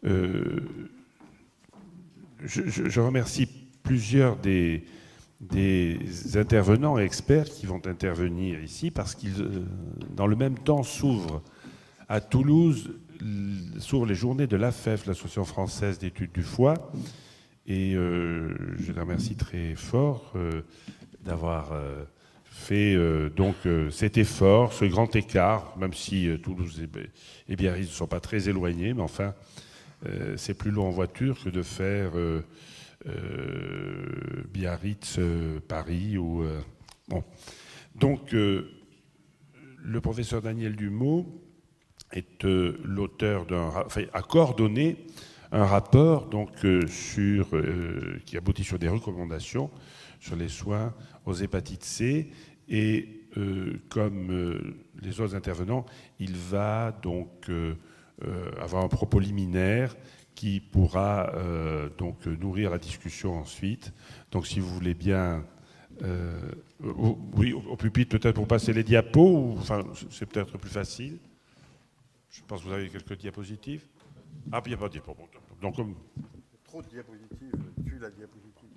Je remercie plusieurs des intervenants et experts qui vont intervenir ici parce qu'ils, dans le même temps, s'ouvrent à Toulouse, s'ouvrent les journées de l'AFEF, l'Association française d'études du foie. Et je les remercie très fort d'avoir fait donc cet effort, ce grand écart, même si Toulouse et Biarritz ne sont pas très éloignés, mais enfin, c'est plus long en voiture que de faire Biarritz, Paris. Bon. Donc, le professeur Daniel Dumeau est l'auteur a coordonné un rapport donc, qui aboutit sur des recommandations sur les soins aux hépatites C. Et comme les autres intervenants, il va donc avoir un propos liminaire qui pourra donc nourrir la discussion ensuite. Donc si vous voulez bien... oui, au pupitre peut-être pour passer les diapos, ou, enfin, c'est peut-être plus facile. Je pense que vous avez quelques diapositives. Ah, il n'y a pas de diapo. Donc, comme... Trop de diapositives, tue la diapositive.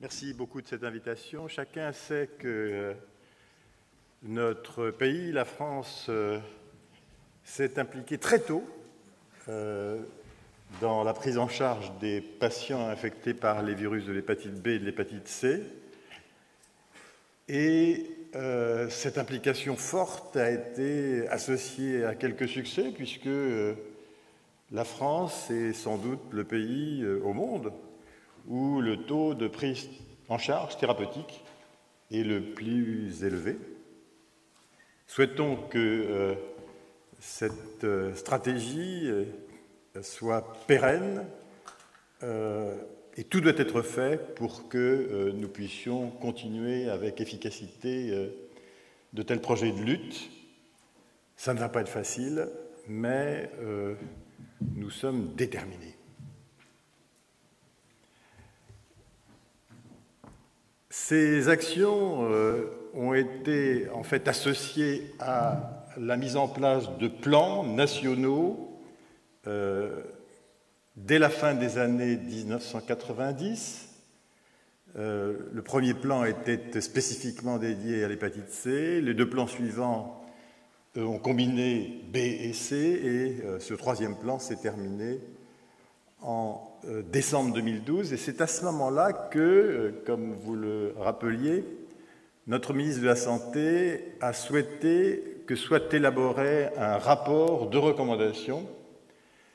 Merci beaucoup de cette invitation. Chacun sait que notre pays, la France, s'est impliqué très tôt dans la prise en charge des patients infectés par les virus de l'hépatite B et de l'hépatite C. Et cette implication forte a été associée à quelques succès, puisque la France est sans doute le pays au monde où le taux de prise en charge thérapeutique est le plus élevé. Souhaitons que cette stratégie soit pérenne et tout doit être fait pour que nous puissions continuer avec efficacité de tels projets de lutte. Ça ne va pas être facile, mais nous sommes déterminés. Ces actions ont été en fait associées à la mise en place de plans nationaux dès la fin des années 1990. Le premier plan était spécifiquement dédié à l'hépatite C. Les deux plans suivants ont combiné B et C, et ce troisième plan s'est terminé en décembre 2012. Et c'est à ce moment-là que, comme vous le rappeliez, notre ministre de la Santé a souhaité que soit élaboré un rapport de recommandation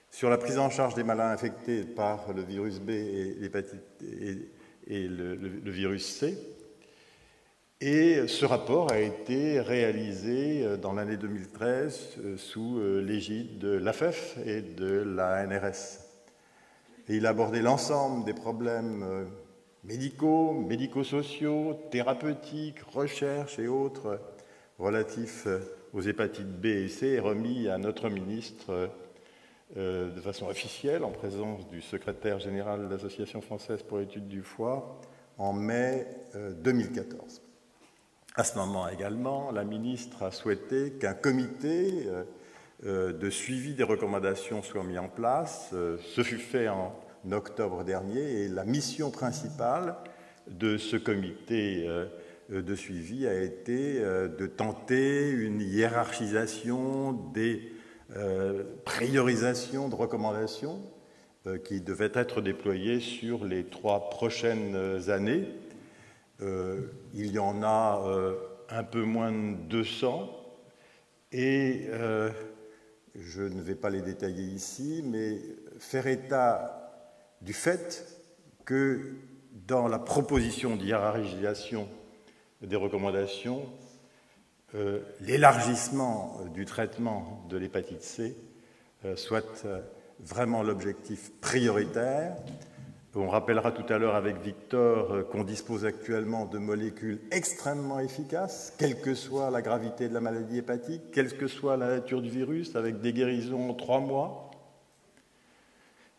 sur la prise en charge des malades infectés par le virus B et le virus C. Et ce rapport a été réalisé dans l'année 2013 sous l'égide de l'AFEF et de l'ANRS. Et il a abordé l'ensemble des problèmes médicaux, médico-sociaux, thérapeutiques, recherche et autres relatifs aux hépatites B et C, et remis à notre ministre de façon officielle, en présence du secrétaire général de l'Association française pour l'étude du foie, en mai 2014. À ce moment également, la ministre a souhaité qu'un comité de suivi des recommandations soit mis en place. Ce fut fait en octobre dernier, et la mission principale de ce comité de suivi a été de tenter une hiérarchisation des priorisations de recommandations qui devaient être déployées sur les 3 prochaines années. Il y en a un peu moins de 200, et je ne vais pas les détailler ici, mais faire état du fait que dans la proposition de hiérarchisation des recommandations, l'élargissement du traitement de l'hépatite C soit vraiment l'objectif prioritaire. On rappellera tout à l'heure avec Victor qu'on dispose actuellement de molécules extrêmement efficaces, quelle que soit la gravité de la maladie hépatique, quelle que soit la nature du virus, avec des guérisons en 3 mois,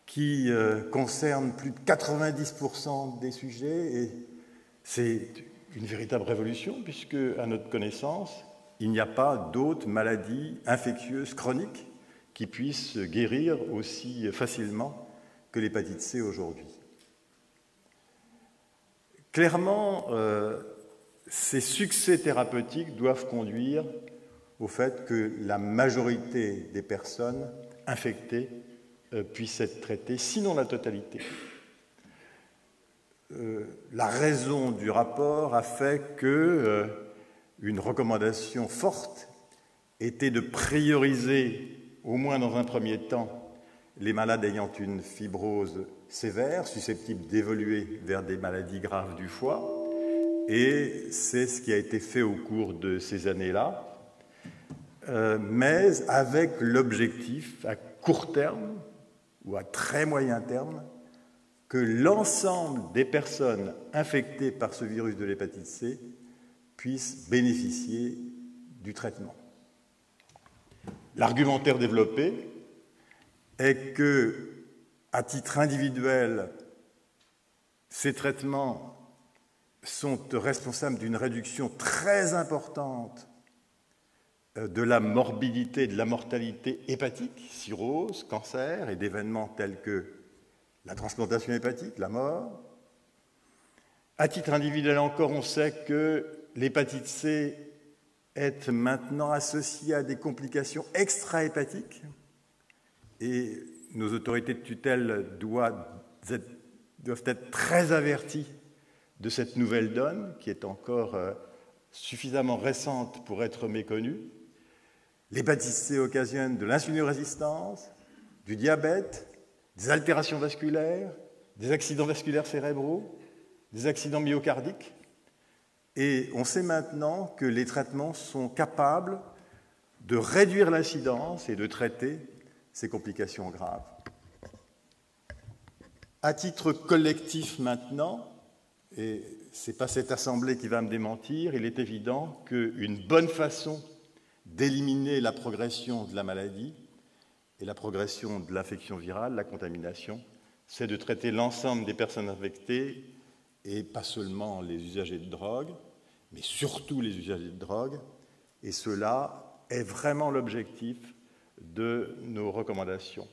qui concernent plus de 90% des sujets. Et c'est une véritable révolution, puisque, à notre connaissance, il n'y a pas d'autres maladies infectieuses chroniques qui puissent guérir aussi facilement que l'hépatite C aujourd'hui. Clairement, ces succès thérapeutiques doivent conduire au fait que la majorité des personnes infectées puissent être traitées, sinon la totalité. La raison du rapport a fait que une recommandation forte était de prioriser, au moins dans un premier temps, les malades ayant une fibrose sévère, susceptible d'évoluer vers des maladies graves du foie. Et c'est ce qui a été fait au cours de ces années-là, mais avec l'objectif à court terme ou à très moyen terme que l'ensemble des personnes infectées par ce virus de l'hépatite C puissent bénéficier du traitement. L'argumentaire développé est que, à titre individuel, ces traitements sont responsables d'une réduction très importante de la morbidité, de la mortalité hépatique, cirrhose, cancer et d'événements tels que la transplantation hépatique, la mort. À titre individuel encore, on sait que l'hépatite C est maintenant associée à des complications extra-hépatiques et nos autorités de tutelle doivent être très averties de cette nouvelle donne qui est encore suffisamment récente pour être méconnue. L'hépatite C occasionne de l'insulinorésistance, du diabète, des altérations vasculaires, des accidents vasculaires cérébraux, des accidents myocardiques. Et on sait maintenant que les traitements sont capables de réduire l'incidence et de traiter ces complications graves. À titre collectif maintenant, et ce n'est pas cette assemblée qui va me démentir, il est évident qu'une bonne façon d'éliminer la progression de la maladie et la progression de l'infection virale, la contamination, c'est de traiter l'ensemble des personnes infectées et pas seulement les usagers de drogue, mais surtout les usagers de drogue. Et cela est vraiment l'objectif de nos recommandations.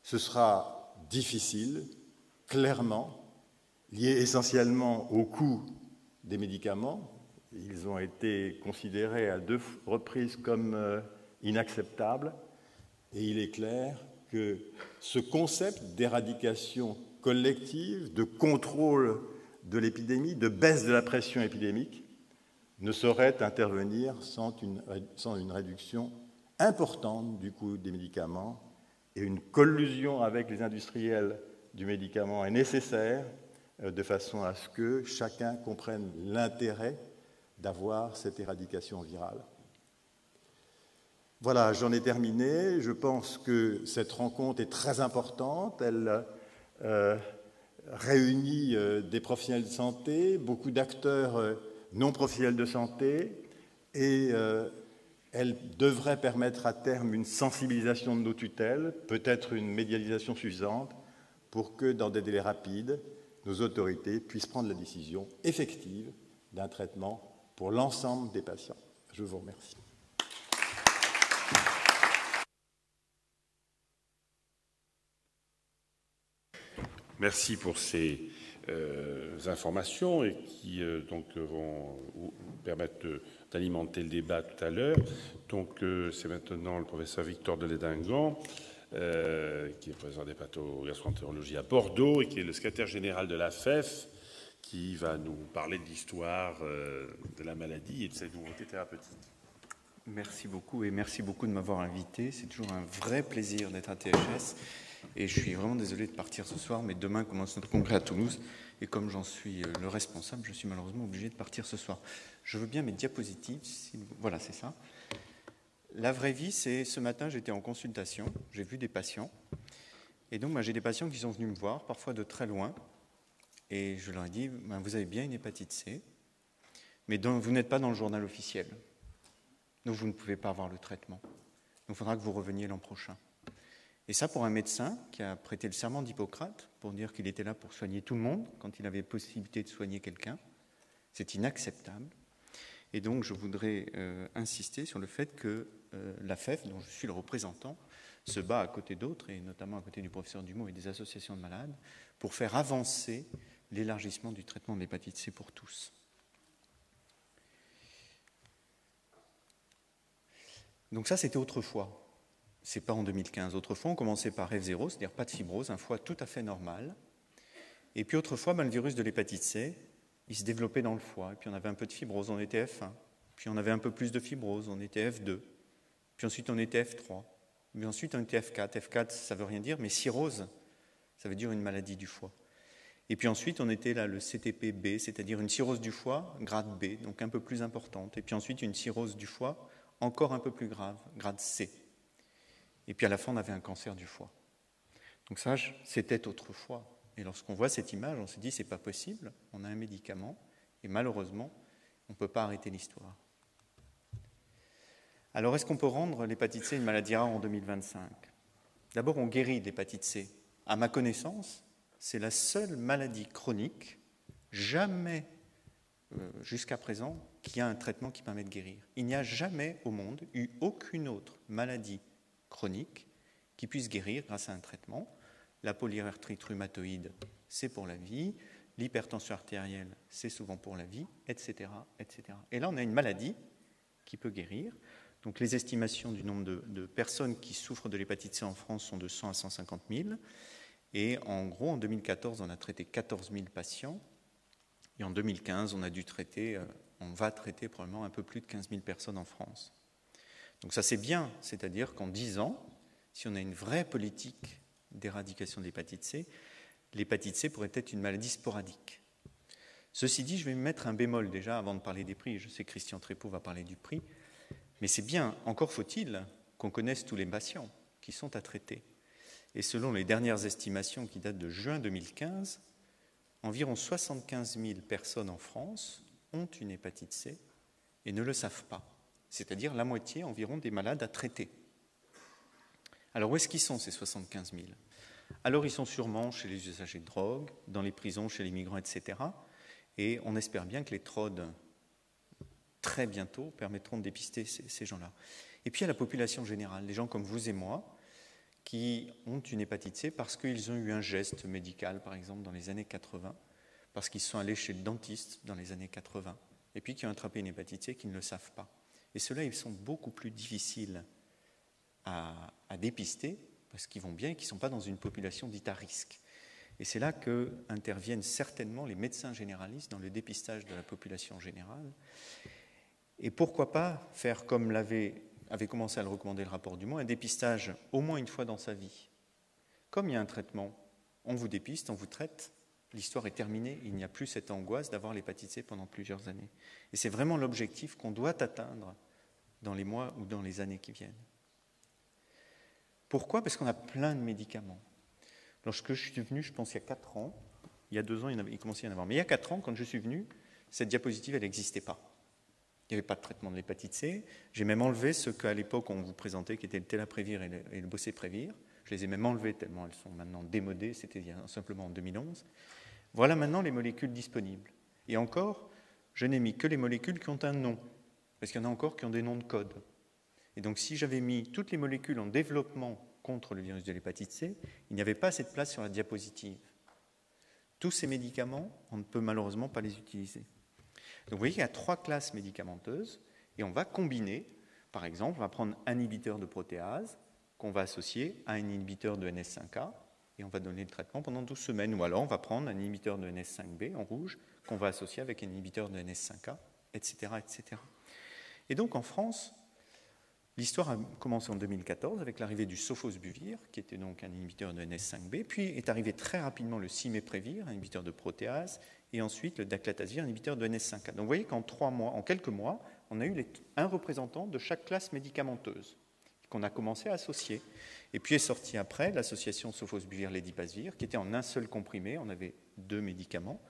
Ce sera difficile, clairement, lié essentiellement au coût des médicaments. Ils ont été considérés à 2 reprises comme inacceptables. Et il est clair que ce concept d'éradication collective, de contrôle de l'épidémie, de baisse de la pression épidémique, ne saurait intervenir sans une réduction importante du coût des médicaments. Et une collusion avec les industriels du médicament est nécessaire de façon à ce que chacun comprenne l'intérêt d'avoir cette éradication virale. Voilà, j'en ai terminé. Je pense que cette rencontre est très importante. Elle réunit des professionnels de santé, beaucoup d'acteurs non professionnels de santé, et elle devrait permettre à terme une sensibilisation de nos tutelles, peut-être une médiatisation suffisante, pour que, dans des délais rapides, nos autorités puissent prendre la décision effective d'un traitement pour l'ensemble des patients. Je vous remercie. Merci pour ces informations et qui donc vont permettre d'alimenter le débat tout à l'heure. Donc c'est maintenant le professeur Victor Deledingan, qui est professeur d'hépatogastroentérologie à Bordeaux et qui est le secrétaire général de l'AFEF, qui va nous parler de l'histoire de la maladie et de ses nouveautés thérapeutiques. Merci beaucoup et merci beaucoup de m'avoir invité. C'est toujours un vrai plaisir d'être à THS et je suis vraiment désolé de partir ce soir, mais demain commence notre congrès à Toulouse et comme j'en suis le responsable, je suis malheureusement obligé de partir ce soir. Je veux bien mes diapositives. Voilà, c'est ça. La vraie vie, c'est ce matin, j'étais en consultation, j'ai vu des patients et donc j'ai des patients qui sont venus me voir, parfois de très loin, et je leur ai dit, vous avez bien une hépatite C, mais vous n'êtes pas dans le journal officiel. Donc vous ne pouvez pas avoir le traitement. Donc il faudra que vous reveniez l'an prochain. Et ça, pour un médecin qui a prêté le serment d'Hippocrate, pour dire qu'il était là pour soigner tout le monde, quand il avait possibilité de soigner quelqu'un, c'est inacceptable. Et donc, je voudrais insister sur le fait que l'AFEF, dont je suis le représentant, se bat à côté d'autres, et notamment à côté du professeur Dumont et des associations de malades, pour faire avancer l'élargissement du traitement de l'hépatite C pour tous. Donc ça, c'était autrefois. C'est pas en 2015. Autrefois, on commençait par F0, c'est-à-dire pas de fibrose, un foie tout à fait normal. Et puis autrefois, le virus de l'hépatite C, il se développait dans le foie. Et puis on avait un peu de fibrose, on était F1. Puis on avait un peu plus de fibrose, on était F2. Puis ensuite, on était F3. Mais ensuite, on était F4. F4, ça veut rien dire, mais cirrhose, ça veut dire une maladie du foie. Et puis ensuite, on était là le CTP-B, c'est-à-dire une cirrhose du foie, grade B, donc un peu plus importante. Et puis ensuite, une cirrhose du foie, encore un peu plus grave, grade C. Et puis à la fin, on avait un cancer du foie. Donc ça, c'était autrefois. Et lorsqu'on voit cette image, on se dit, c'est pas possible, on a un médicament, et malheureusement, on ne peut pas arrêter l'histoire. Alors, est-ce qu'on peut rendre l'hépatite C une maladie rare en 2025 ? D'abord, on guérit l'hépatite C. À ma connaissance, c'est la seule maladie chronique, jamais jusqu'à présent, qui a un traitement qui permet de guérir. Il n'y a jamais au monde eu aucune autre maladie chronique qui puisse guérir grâce à un traitement. La polyarthrite rhumatoïde, c'est pour la vie. L'hypertension artérielle, c'est souvent pour la vie, etc., etc. Et là, on a une maladie qui peut guérir. Donc, les estimations du nombre de personnes qui souffrent de l'hépatite C en France sont de 100 à 150 000. Et en gros, en 2014, on a traité 14 000 patients. Et en 2015, on va traiter probablement un peu plus de 15 000 personnes en France. Donc ça, c'est bien. C'est-à-dire qu'en 10 ans, si on a une vraie politique d'éradication de l'hépatite C pourrait être une maladie sporadique. Ceci dit, je vais me mettre un bémol déjà avant de parler des prix. Je sais que Christian Trépeau va parler du prix. Mais c'est bien, encore faut-il qu'on connaisse tous les patients qui sont à traiter. Et selon les dernières estimations qui datent de juin 2015, environ 75 000 personnes en France ont une hépatite C et ne le savent pas. C'est-à-dire la moitié environ des malades à traiter. Alors où est-ce qu'ils sont ces 75 000 ? Alors ils sont sûrement chez les usagers de drogue, dans les prisons, chez les migrants, etc. Et on espère bien que les TROD, très bientôt, permettront de dépister ces gens-là. Et puis il y a la population générale, les gens comme vous et moi, qui ont une hépatite C parce qu'ils ont eu un geste médical, par exemple, dans les années 80, parce qu'ils sont allés chez le dentiste dans les années 80, et puis qui ont attrapé une hépatite C et qui ne le savent pas. Et ceux-là, ils sont beaucoup plus difficiles à dépister, parce qu'ils vont bien et qu'ils ne sont pas dans une population dite à risque. Et c'est là qu'interviennent certainement les médecins généralistes dans le dépistage de la population générale. Et pourquoi pas faire comme avait commencé à le recommander le rapport Dumont, un dépistage au moins une fois dans sa vie. Comme il y a un traitement, on vous dépiste, on vous traite, l'histoire est terminée, il n'y a plus cette angoisse d'avoir l'hépatite C pendant plusieurs années. Et c'est vraiment l'objectif qu'on doit atteindre dans les mois ou dans les années qui viennent. Pourquoi ? Parce qu'on a plein de médicaments. Lorsque je suis venu, je pense il y a 4 ans, il y a 2 ans, il commençait à y en avoir, mais il y a 4 ans, quand je suis venu, cette diapositive, elle n'existait pas. Il n'y avait pas de traitement de l'hépatite C. J'ai même enlevé ce qu'à l'époque on vous présentait, qui était le Télaprévir et le Boceprevir. Je les ai même enlevés tellement elles sont maintenant démodées, c'était simplement en 2011. Voilà maintenant les molécules disponibles. Et encore, je n'ai mis que les molécules qui ont un nom, parce qu'il y en a encore qui ont des noms de code. Et donc si j'avais mis toutes les molécules en développement contre le virus de l'hépatite C, il n'y avait pas cette place sur la diapositive. Tous ces médicaments, on ne peut malheureusement pas les utiliser. Donc vous voyez qu'il y a 3 classes médicamenteuses et on va combiner, par exemple, on va prendre un inhibiteur de protéase qu'on va associer à un inhibiteur de NS5A et on va donner le traitement pendant 12 semaines. Ou alors on va prendre un inhibiteur de NS5B en rouge qu'on va associer avec un inhibiteur de NS5A, etc., etc. Et donc en France, l'histoire a commencé en 2014 avec l'arrivée du Sofosbuvir, qui était donc un inhibiteur de NS5B, puis est arrivé très rapidement le Ciméprevir, un inhibiteur de protéase, et ensuite le Daclatasvir, un inhibiteur de NS5A. Donc vous voyez qu'en quelques mois, on a eu un représentant de chaque classe médicamenteuse qu'on a commencé à associer. Et puis est sorti après l'association Sofosbuvir-Ledipasvir, qui était en un seul comprimé, on avait 2 médicaments.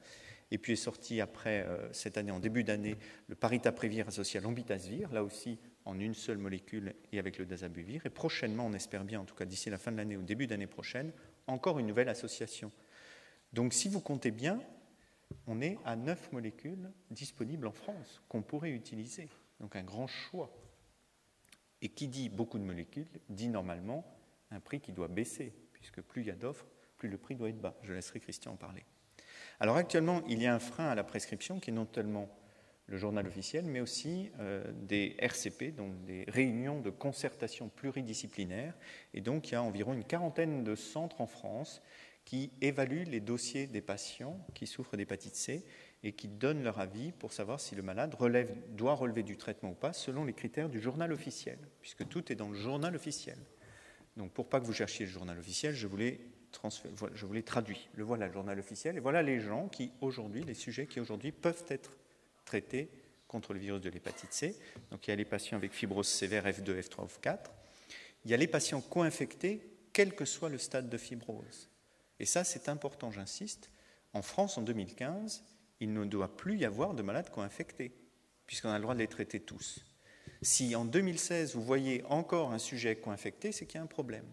Et puis est sorti après, cette année, en début d'année, le Paritaprevir associé à l'Ombitasvir, là aussi en une seule molécule et avec le Dazabuvir. Et prochainement, on espère bien, en tout cas d'ici la fin de l'année ou début d'année prochaine, encore une nouvelle association. Donc si vous comptez bien, on est à 9 molécules disponibles en France qu'on pourrait utiliser. Donc un grand choix. Et qui dit beaucoup de molécules, dit normalement un prix qui doit baisser, puisque plus il y a d'offres, plus le prix doit être bas. Je laisserai Christian en parler. Alors actuellement, il y a un frein à la prescription qui est non seulement le journal officiel, mais aussi des RCP, donc des réunions de concertation pluridisciplinaire. Et donc, il y a environ une quarantaine de centres en France qui évaluent les dossiers des patients qui souffrent d'hépatite C et qui donnent leur avis pour savoir si le malade doit relever du traitement ou pas, selon les critères du journal officiel, puisque tout est dans le journal officiel. Donc, pour pas que vous cherchiez le journal officiel, je vous l'ai traduit. Le voilà, le journal officiel, et voilà les gens qui, aujourd'hui, les sujets qui, aujourd'hui, peuvent être traités contre le virus de l'hépatite C. Donc, il y a les patients avec fibrose sévère F2, F3, F4. Il y a les patients co-infectés, quel que soit le stade de fibrose. Et ça, c'est important, j'insiste. En France, en 2015, il ne doit plus y avoir de malades co-infectés, puisqu'on a le droit de les traiter tous. Si en 2016, vous voyez encore un sujet co-infecté, c'est qu'il y a un problème.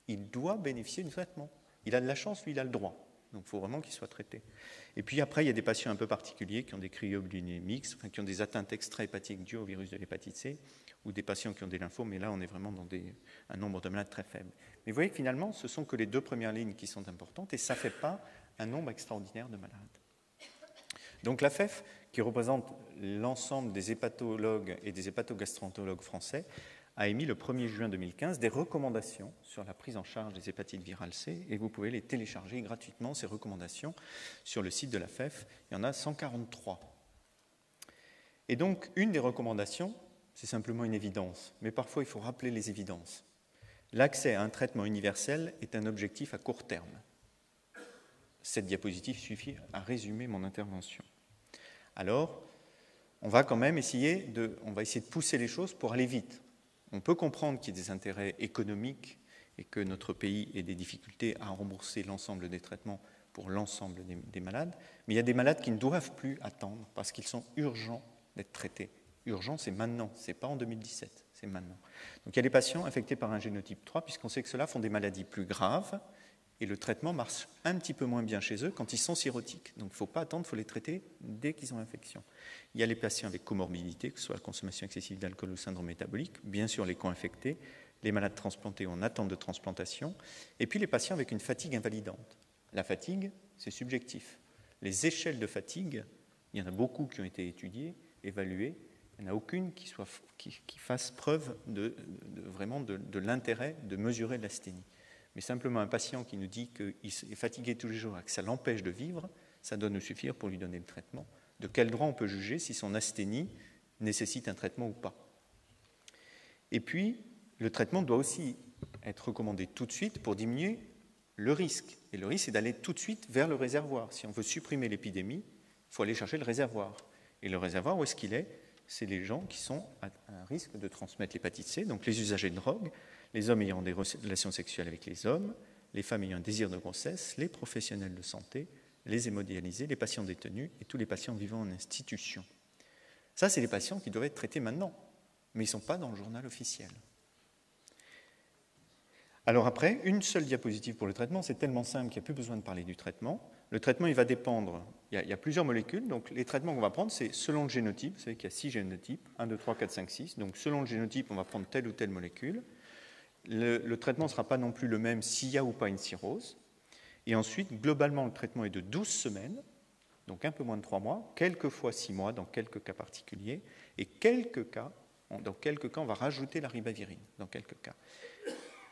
Il doit bénéficier du traitement. Il a de la chance, lui, il a le droit. Donc, il faut vraiment qu'il soit traité. Et puis après, il y a des patients un peu particuliers qui ont des cryoglycémiques, enfin, qui ont des atteintes extra-hépatiques dues au virus de l'hépatite C, ou des patients qui ont des lymphomes, mais là, on est vraiment dans un nombre de malades très faible. Mais vous voyez que finalement, ce sont que les 2 premières lignes qui sont importantes, et ça ne fait pas un nombre extraordinaire de malades. Donc la FEF, qui représente l'ensemble des hépatologues et des hépatogastroentérologues français, a émis le 1er juin 2015 des recommandations sur la prise en charge des hépatites virales C, et vous pouvez les télécharger gratuitement, ces recommandations, sur le site de la FEF. Il y en a 143. Et donc, une des recommandations, c'est simplement une évidence, mais parfois il faut rappeler les évidences. L'accès à un traitement universel est un objectif à court terme. Cette diapositive suffit à résumer mon intervention. Alors, on va quand même essayer de pousser les choses pour aller vite. On peut comprendre qu'il y ait des intérêts économiques et que notre pays ait des difficultés à rembourser l'ensemble des traitements pour l'ensemble des malades, mais il y a des malades qui ne doivent plus attendre parce qu'ils sont urgents d'être traités. Urgent, c'est maintenant, ce n'est pas en 2017, c'est maintenant. Donc il y a des patients infectés par un génotype 3, puisqu'on sait que ceux-là font des maladies plus graves, et le traitement marche un petit peu moins bien chez eux quand ils sont cirrhotiques. Donc il ne faut pas attendre, il faut les traiter dès qu'ils ont l'infection. Il y a les patients avec comorbidité, que ce soit la consommation excessive d'alcool ou syndrome métabolique, bien sûr les co-infectés, les malades transplantés en attente de transplantation, et puis les patients avec une fatigue invalidante. La fatigue, c'est subjectif. Les échelles de fatigue, il y en a beaucoup qui ont été étudiées, évaluées, il n'y en a aucune qui fasse preuve vraiment de l'intérêt de mesurer l'asthénie. Mais simplement un patient qui nous dit qu'il est fatigué tous les jours et que ça l'empêche de vivre, ça doit nous suffire pour lui donner le traitement. De quel droit on peut juger si son asthénie nécessite un traitement ou pas? Et puis, le traitement doit aussi être recommandé tout de suite pour diminuer le risque. Et le risque, c'est d'aller tout de suite vers le réservoir. Si on veut supprimer l'épidémie, il faut aller chercher le réservoir. Et le réservoir, où est-ce qu'il est? C'est les gens qui sont à un risque de transmettre l'hépatite C, donc les usagers de drogue, les hommes ayant des relations sexuelles avec les hommes, les femmes ayant un désir de grossesse, les professionnels de santé, les hémodialysés, les patients détenus et tous les patients vivant en institution. Ça, c'est les patients qui doivent être traités maintenant, mais ils ne sont pas dans le journal officiel. Alors après, une seule diapositive pour le traitement, c'est tellement simple qu'il n'y a plus besoin de parler du traitement. Le traitement, il va dépendre, il y a plusieurs molécules, donc les traitements qu'on va prendre, c'est selon le génotype, vous savez qu'il y a 6 génotypes, 1, 2, 3, 4, 5, 6, donc selon le génotype, on va prendre telle ou telle molécule. Le traitement ne sera pas non plus le même s'il y a ou pas une cirrhose. Et ensuite, globalement, le traitement est de 12 semaines, donc un peu moins de 3 mois, quelquefois 6 mois dans quelques cas particuliers, et dans quelques cas, on va rajouter la ribavirine, dans quelques cas.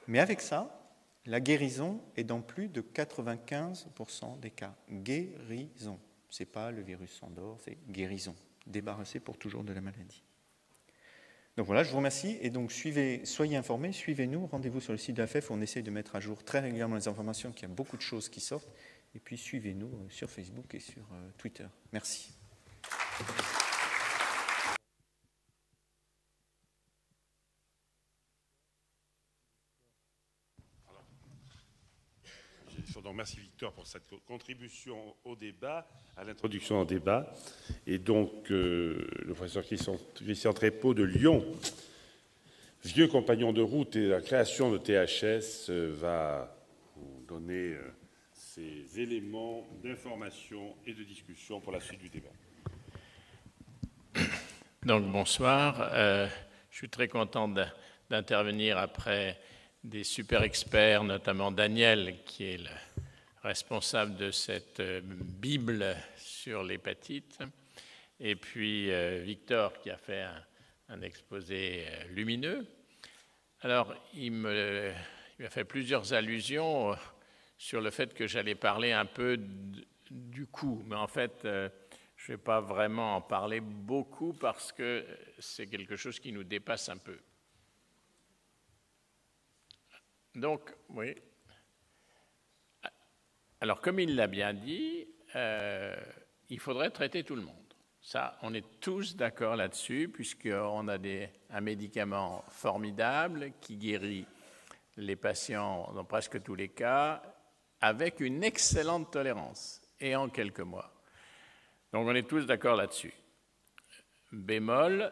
Mais avec ça, la guérison est dans plus de 95% des cas. Guérison. Ce n'est pas le virus s'endort, c'est guérison. Débarrassé pour toujours de la maladie. Donc voilà, je vous remercie. Et donc, soyez informés, suivez-nous. Rendez-vous sur le site de la FEF où on essaye de mettre à jour très régulièrement les informations, qu'il y a beaucoup de choses qui sortent. Et puis, suivez-nous sur Facebook et sur Twitter. Merci. Donc, merci Victor pour cette contribution au débat, à l'introduction au débat. Et donc, le professeur Christian Trépeau de Lyon, vieux compagnon de route et la création de THS, va vous donner ces éléments d'information et de discussion pour la suite du débat. Donc bonsoir, je suis très content d'intervenir après des super experts, notamment Daniel, qui est le responsable de cette Bible sur l'hépatite, et puis Victor, qui a fait un exposé lumineux. Alors, il m'a fait plusieurs allusions sur le fait que j'allais parler un peu du coût, mais en fait, je ne vais pas vraiment en parler beaucoup parce que c'est quelque chose qui nous dépasse un peu. Donc, oui. Alors, comme il l'a bien dit, il faudrait traiter tout le monde. Ça, on est tous d'accord là-dessus, puisqu'on a un médicament formidable qui guérit les patients dans presque tous les cas, avec une excellente tolérance, et en quelques mois. Donc, on est tous d'accord là-dessus. Bémol.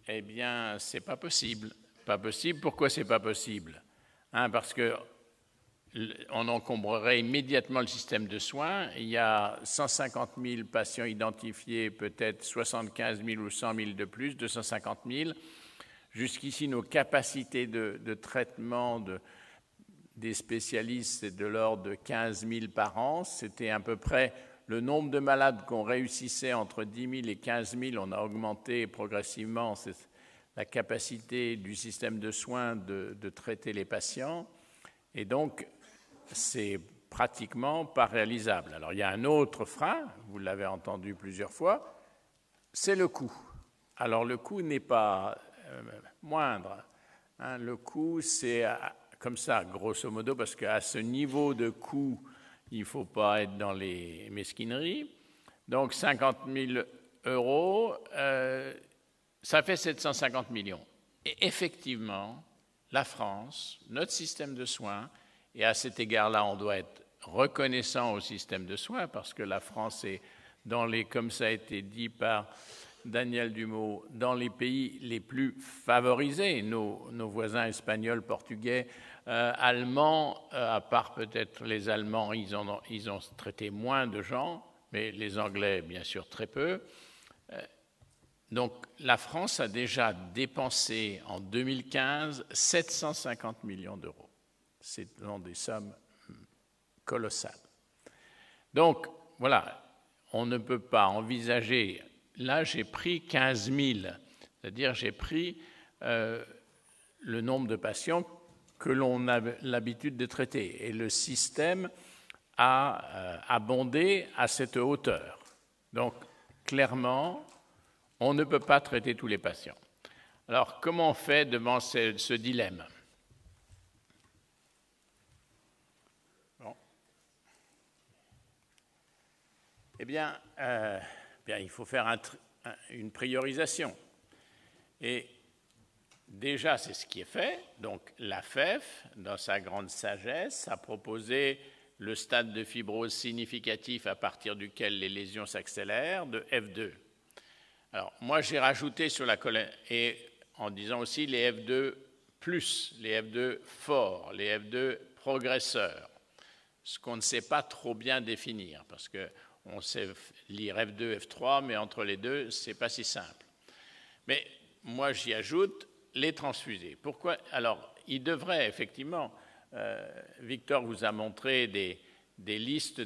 Eh bien, c'est pas possible. Pas possible. Pourquoi c'est pas possible? Parce qu'on encombrerait immédiatement le système de soins. Il y a 150 000 patients identifiés, peut-être 75 000 ou 100 000 de plus, 250 000. Jusqu'ici, nos capacités de traitement des spécialistes, c'est de l'ordre de 15 000 par an. C'était à peu près le nombre de malades qu'on réussissait entre 10 000 et 15 000. On a augmenté progressivement la capacité du système de soins de traiter les patients. Et donc, c'est pratiquement pas réalisable. Alors, il y a un autre frein, vous l'avez entendu plusieurs fois, c'est le coût. Alors, le coût n'est pas moindre. Le coût, c'est comme ça, grosso modo, parce qu'à ce niveau de coût, il ne faut pas être dans les mesquineries. Donc, 50 000 euros, ça fait 750 millions. Et effectivement, la France, notre système de soins, et à cet égard-là, on doit être reconnaissant au système de soins, parce que la France est, comme ça a été dit par Daniel Dumont, dans les pays les plus favorisés, nos voisins espagnols, portugais, allemands, à part peut-être les Allemands, ils ont traité moins de gens, mais les Anglais, bien sûr, très peu. Donc, la France a déjà dépensé en 2015 750 millions d'euros. C'est des sommes colossales. Donc, voilà, on ne peut pas envisager. Là, j'ai pris 15 000, c'est-à-dire j'ai pris le nombre de patients que l'on a l'habitude de traiter. Et le système a abondé à cette hauteur. Donc, clairement, on ne peut pas traiter tous les patients. Alors, comment on fait devant ce dilemme? Bon. Eh bien, il faut faire une priorisation. Et déjà, c'est ce qui est fait. Donc, l'AFEF, dans sa grande sagesse, a proposé le stade de fibrose significatif à partir duquel les lésions s'accélèrent, de F2. Alors, moi, j'ai rajouté sur la colonne, et en disant aussi les F2+, les F2 forts, les F2 progresseurs, ce qu'on ne sait pas trop bien définir, parce qu'on sait lire F2, F3, mais entre les deux, ce n'est pas si simple. Mais moi, j'y ajoute les transfusés. Pourquoi? Alors, il devrait, effectivement, Victor vous a montré des listes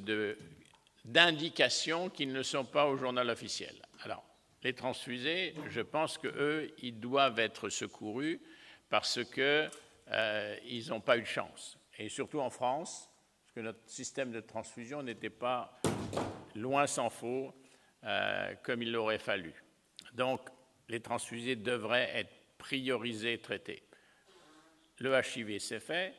d'indications qui ne sont pas au journal officiel. Alors, les transfusés, je pense qu'eux, ils doivent être secourus parce qu'ils n'ont pas eu de chance. Et surtout en France, parce que notre système de transfusion n'était pas, loin s'en faut, comme il l'aurait fallu. Donc, les transfusés devraient être priorisés et traités. Le HIV, c'est fait.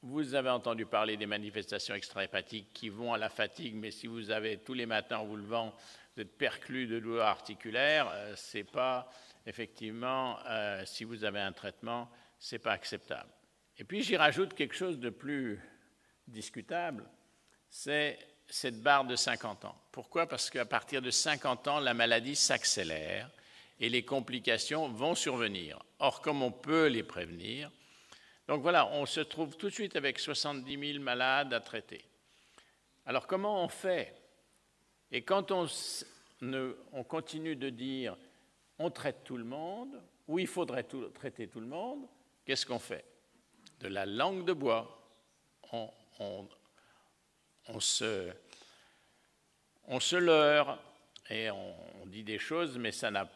Vous avez entendu parler des manifestations extra-hépatiques qui vont à la fatigue, mais si vous avez tous les matins en vous levant, vous êtes perclus de douleurs articulaires, c'est pas, effectivement, si vous avez un traitement, c'est pas acceptable. Et puis j'y rajoute quelque chose de plus discutable, c'est cette barre de 50 ans. Pourquoi? Parce qu'à partir de 50 ans, la maladie s'accélère et les complications vont survenir. Or, comme on peut les prévenir, donc voilà, on se trouve tout de suite avec 70 000 malades à traiter. Alors comment on fait? Et quand on continue de dire on traite tout le monde, ou il faudrait traiter tout le monde, qu'est-ce qu'on fait? De la langue de bois. On se leurre et on dit des choses, mais ça n'a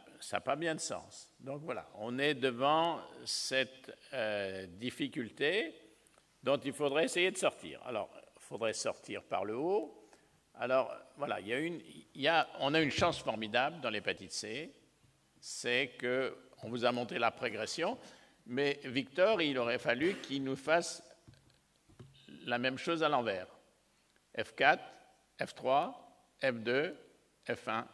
pas bien de sens. Donc voilà, on est devant cette difficulté dont il faudrait essayer de sortir. Alors, il faudrait sortir par le haut. Alors, voilà, on a une chance formidable dans l'hépatite C, c'est qu'on vous a montré la progression, mais Victor, il aurait fallu qu'il nous fasse la même chose à l'envers. F4, F3, F2, F1,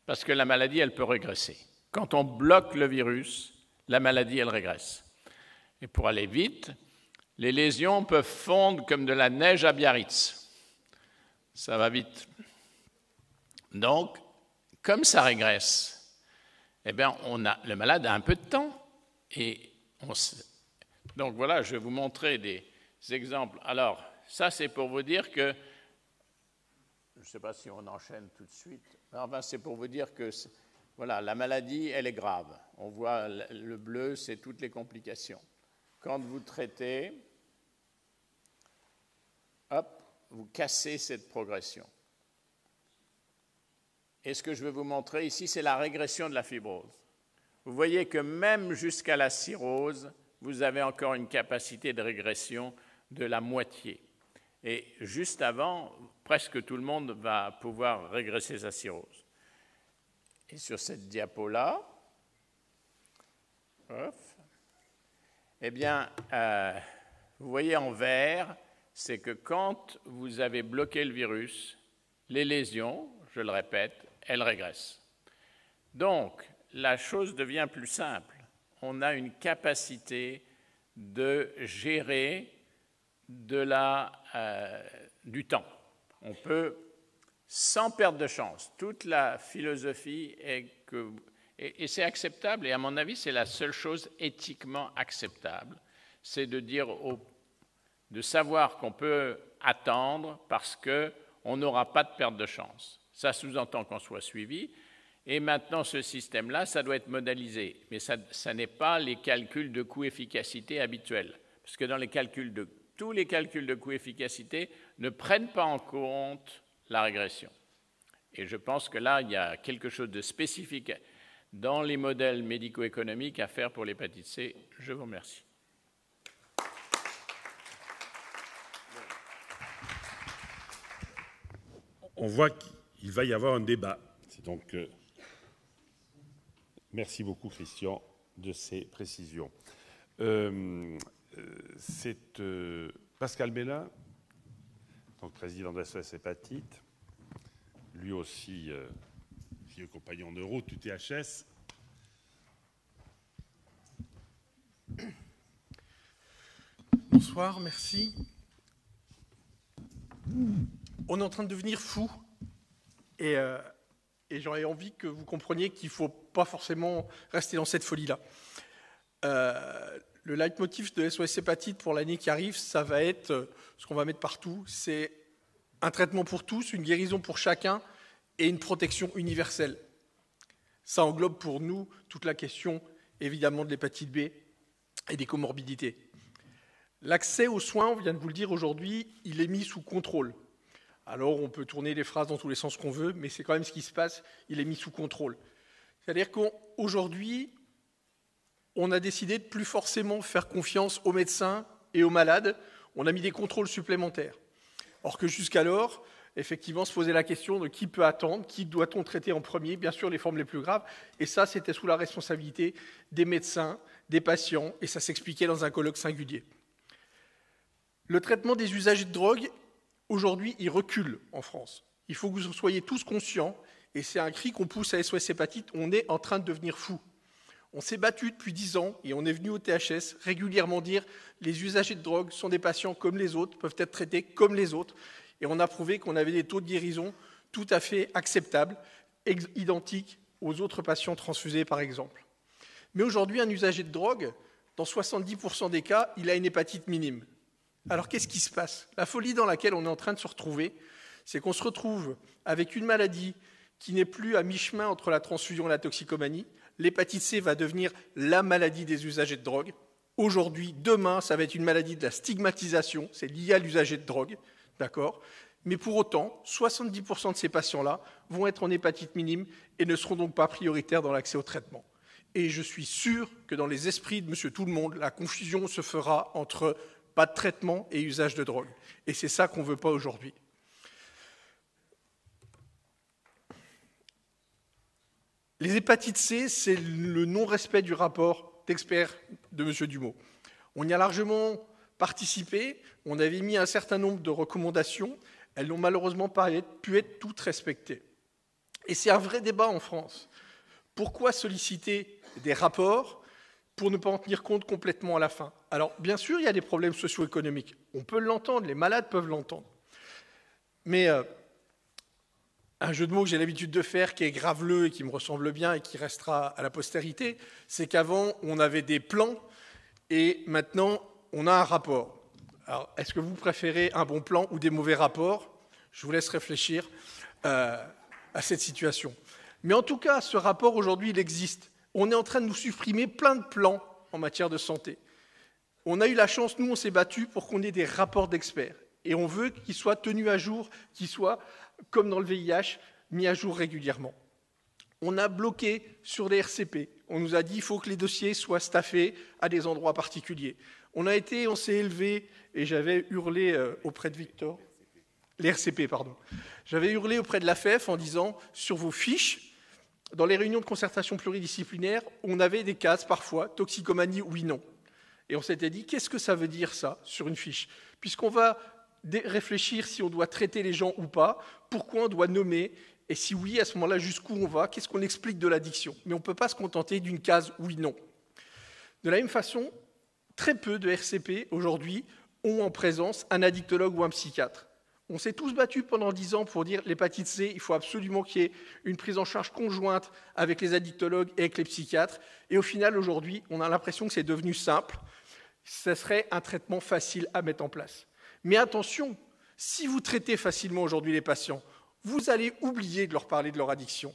parce que la maladie, elle peut régresser. Quand on bloque le virus, la maladie, elle régresse. Et pour aller vite, les lésions peuvent fondre comme de la neige à Biarritz. Ça va vite. Donc, comme ça régresse, eh bien, le malade a un peu de temps. Donc voilà, je vais vous montrer des exemples. Alors, ça, c'est pour vous dire que, je ne sais pas si on enchaîne tout de suite, enfin, c'est pour vous dire que voilà, la maladie, elle est grave. On voit le bleu, c'est toutes les complications. Quand vous traitez, hop, vous cassez cette progression. Et ce que je vais vous montrer ici, c'est la régression de la fibrose. Vous voyez que même jusqu'à la cirrhose, vous avez encore une capacité de régression de la moitié. Et juste avant, presque tout le monde va pouvoir régresser sa cirrhose. Et sur cette diapo-là, eh bien, vous voyez en vert, c'est que quand vous avez bloqué le virus, les lésions, je le répète, elles régressent. Donc, la chose devient plus simple. On a une capacité de gérer du temps. On peut, sans perte de chance, toute la philosophie est que, et c'est acceptable, et à mon avis, c'est la seule chose éthiquement acceptable, c'est de dire, de savoir qu'on peut attendre parce qu'on n'aura pas de perte de chance. Ça sous-entend qu'on soit suivi. Et maintenant, ce système-là, ça doit être modélisé. Mais ça n'est pas les calculs de coût-efficacité habituels. Parce que dans tous les calculs de coût-efficacité ne prennent pas en compte la régression. Et je pense que là, il y a quelque chose de spécifique dans les modèles médico-économiques à faire pour l'hépatite C. Je vous remercie. On voit qu'il va y avoir un débat. Donc, merci beaucoup, Christian, de ces précisions. C'est Pascal Bellin, donc président de SOS Hépatite, lui aussi vieux compagnon de route du THS. Bonsoir, merci. On est en train de devenir fou et j'aurais envie que vous compreniez qu'il ne faut pas forcément rester dans cette folie-là. Le leitmotiv de SOS Hépatite pour l'année qui arrive, ça va être ce qu'on va mettre partout, c'est un traitement pour tous, une guérison pour chacun et une protection universelle. Ça englobe pour nous toute la question, évidemment, de l'hépatite B et des comorbidités. L'accès aux soins, on vient de vous le dire aujourd'hui, il est mis sous contrôle. Alors, on peut tourner les phrases dans tous les sens qu'on veut, mais c'est quand même ce qui se passe, il est mis sous contrôle. C'est-à-dire qu'aujourd'hui, on a décidé de plus forcément faire confiance aux médecins et aux malades, on a mis des contrôles supplémentaires. Or que jusqu'alors, effectivement, se posait la question de qui peut attendre, qui doit-on traiter en premier, bien sûr les formes les plus graves, et ça, c'était sous la responsabilité des médecins, des patients, et ça s'expliquait dans un colloque singulier. Le traitement des usagers de drogue, aujourd'hui, il recule en France. Il faut que vous soyez tous conscients, et c'est un cri qu'on pousse à SOS Hépatite, on est en train de devenir fou. On s'est battu depuis 10 ans, et on est venu au THS régulièrement dire les usagers de drogue sont des patients comme les autres, peuvent être traités comme les autres, et on a prouvé qu'on avait des taux de guérison tout à fait acceptables, identiques aux autres patients transfusés, par exemple. Mais aujourd'hui, un usager de drogue, dans 70% des cas, il a une hépatite minime. Alors qu'est-ce qui se passe? La folie dans laquelle on est en train de se retrouver, c'est qu'on se retrouve avec une maladie qui n'est plus à mi-chemin entre la transfusion et la toxicomanie. L'hépatite C va devenir la maladie des usagers de drogue. Aujourd'hui, demain, ça va être une maladie de la stigmatisation, c'est lié à l'usager de drogue, d'accord? Mais pour autant, 70% de ces patients-là vont être en hépatite minime et ne seront donc pas prioritaires dans l'accès au traitement. Et je suis sûr que dans les esprits de monsieur tout-le-monde, la confusion se fera entre pas de traitement et usage de drogue. Et c'est ça qu'on ne veut pas aujourd'hui. Les hépatites C, c'est le non-respect du rapport d'experts de M. Dumont. On y a largement participé, on avait mis un certain nombre de recommandations, elles n'ont malheureusement pas pu être toutes respectées. Et c'est un vrai débat en France. Pourquoi solliciter des rapports pour ne pas en tenir compte complètement à la fin? Alors, bien sûr, il y a des problèmes socio-économiques. On peut l'entendre, les malades peuvent l'entendre. Mais un jeu de mots que j'ai l'habitude de faire, qui est graveleux et qui me ressemble bien et qui restera à la postérité, c'est qu'avant, on avait des plans et maintenant, on a un rapport. Alors, est-ce que vous préférez un bon plan ou des mauvais rapports? Je vous laisse réfléchir à cette situation. Mais en tout cas, ce rapport, aujourd'hui, il existe. On est en train de nous supprimer plein de plans en matière de santé. On a eu la chance, nous, on s'est battus pour qu'on ait des rapports d'experts. Et on veut qu'ils soient tenus à jour, qu'ils soient, comme dans le VIH, mis à jour régulièrement. On a bloqué sur les RCP. On nous a dit qu'il faut que les dossiers soient staffés à des endroits particuliers. On s'est élevé, et j'avais hurlé auprès de Victor, les RCP, pardon. J'avais hurlé auprès de l'AFEF en disant, sur vos fiches, dans les réunions de concertation pluridisciplinaire, on avait des cases parfois, toxicomanie, oui, non. Et on s'était dit, qu'est-ce que ça veut dire ça, sur une fiche? Puisqu'on va réfléchir si on doit traiter les gens ou pas, pourquoi on doit nommer, et si oui, à ce moment-là, jusqu'où on va, qu'est-ce qu'on explique de l'addiction. Mais on ne peut pas se contenter d'une case oui-non. De la même façon, très peu de RCP, aujourd'hui, ont en présence un addictologue ou un psychiatre. On s'est tous battus pendant 10 ans pour dire l'hépatite C, il faut absolument qu'il y ait une prise en charge conjointe avec les addictologues et avec les psychiatres. Et au final, aujourd'hui, on a l'impression que c'est devenu simple. Ce serait un traitement facile à mettre en place. Mais attention, si vous traitez facilement aujourd'hui les patients, vous allez oublier de leur parler de leur addiction.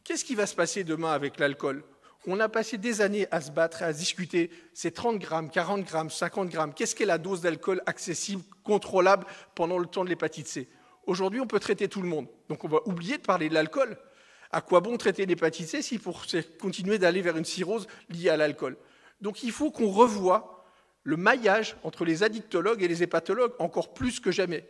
Qu'est-ce qui va se passer demain avec l'alcool? On a passé des années à se battre et à discuter, c'est 30 grammes, 40 grammes, 50 grammes. Qu'est-ce qu'est la dose d'alcool accessible, contrôlable pendant le temps de l'hépatite C? Aujourd'hui, on peut traiter tout le monde. Donc on va oublier de parler de l'alcool. À quoi bon traiter l'hépatite C si pour continuer d'aller vers une cirrhose liée à l'alcool? Donc il faut qu'on revoie le maillage entre les addictologues et les hépatologues, encore plus que jamais.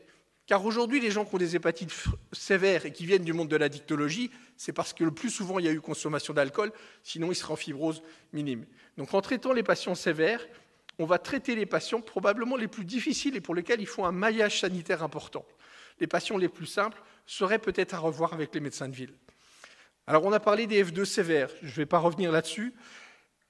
Car aujourd'hui, les gens qui ont des hépatites sévères et qui viennent du monde de l'addictologie, c'est parce que le plus souvent, il y a eu consommation d'alcool, sinon ils seraient en fibrose minime. Donc en traitant les patients sévères, on va traiter les patients probablement les plus difficiles et pour lesquels il faut un maillage sanitaire important. Les patients les plus simples seraient peut-être à revoir avec les médecins de ville. Alors on a parlé des F2 sévères, je ne vais pas revenir là-dessus.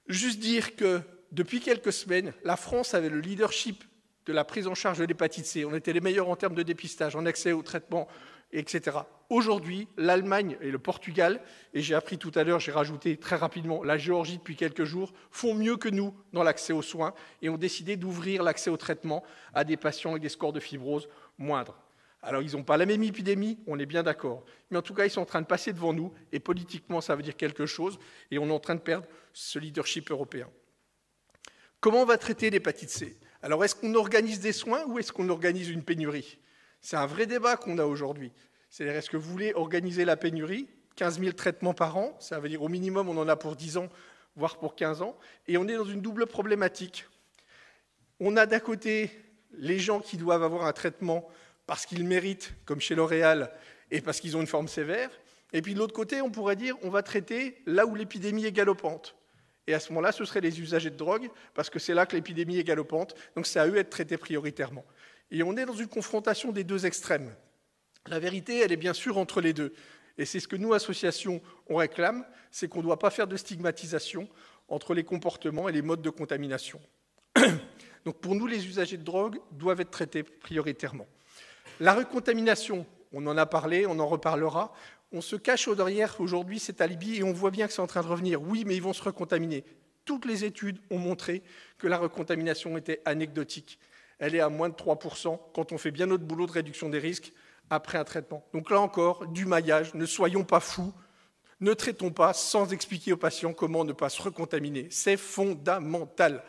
Juste dire que depuis quelques semaines, la France avait le leadership de la prise en charge de l'hépatite C. On était les meilleurs en termes de dépistage, en accès au traitement, etc. Aujourd'hui, l'Allemagne et le Portugal, et j'ai appris tout à l'heure, j'ai rajouté très rapidement, la Géorgie depuis quelques jours, font mieux que nous dans l'accès aux soins et ont décidé d'ouvrir l'accès au traitement à des patients avec des scores de fibrose moindres. Alors, ils n'ont pas la même épidémie, on est bien d'accord. Mais en tout cas, ils sont en train de passer devant nous, et politiquement, ça veut dire quelque chose, et on est en train de perdre ce leadership européen. Comment on va traiter l'hépatite C? Alors, est-ce qu'on organise des soins ou est-ce qu'on organise une pénurie? C'est un vrai débat qu'on a aujourd'hui. C'est-à-dire, est-ce que vous voulez organiser la pénurie? 15 000 traitements par an, ça veut dire au minimum, on en a pour 10 ans, voire pour 15 ans. Et on est dans une double problématique. On a d'un côté les gens qui doivent avoir un traitement parce qu'ils méritent, comme chez L'Oréal, et parce qu'ils ont une forme sévère. Et puis de l'autre côté, on pourrait dire on va traiter là où l'épidémie est galopante. Et à ce moment-là, ce seraient les usagers de drogue, parce que c'est là que l'épidémie est galopante, donc c'est à eux d'être traités prioritairement. Et on est dans une confrontation des deux extrêmes. La vérité, elle est bien sûr entre les deux. Et c'est ce que nous, associations, on réclame, c'est qu'on ne doit pas faire de stigmatisation entre les comportements et les modes de contamination. Donc pour nous, les usagers de drogue doivent être traités prioritairement. La recontamination, on en a parlé, on en reparlera. On se cache derrière aujourd'hui cet alibi et on voit bien que c'est en train de revenir. Oui, mais ils vont se recontaminer. Toutes les études ont montré que la recontamination était anecdotique. Elle est à moins de 3% quand on fait bien notre boulot de réduction des risques après un traitement. Donc là encore, du maillage, ne soyons pas fous, ne traitons pas sans expliquer aux patients comment ne pas se recontaminer. C'est fondamental.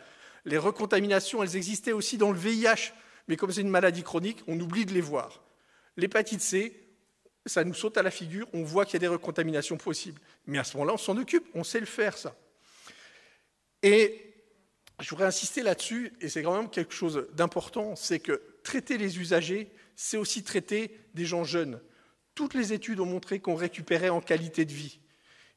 Les recontaminations, elles existaient aussi dans le VIH, mais comme c'est une maladie chronique, on oublie de les voir. L'hépatite C, ça nous saute à la figure, on voit qu'il y a des recontaminations possibles. Mais à ce moment-là, on s'en occupe, on sait le faire, ça. Et je voudrais insister là-dessus, et c'est quand même quelque chose d'important, c'est que traiter les usagers, c'est aussi traiter des gens jeunes. Toutes les études ont montré qu'on récupérait en qualité de vie.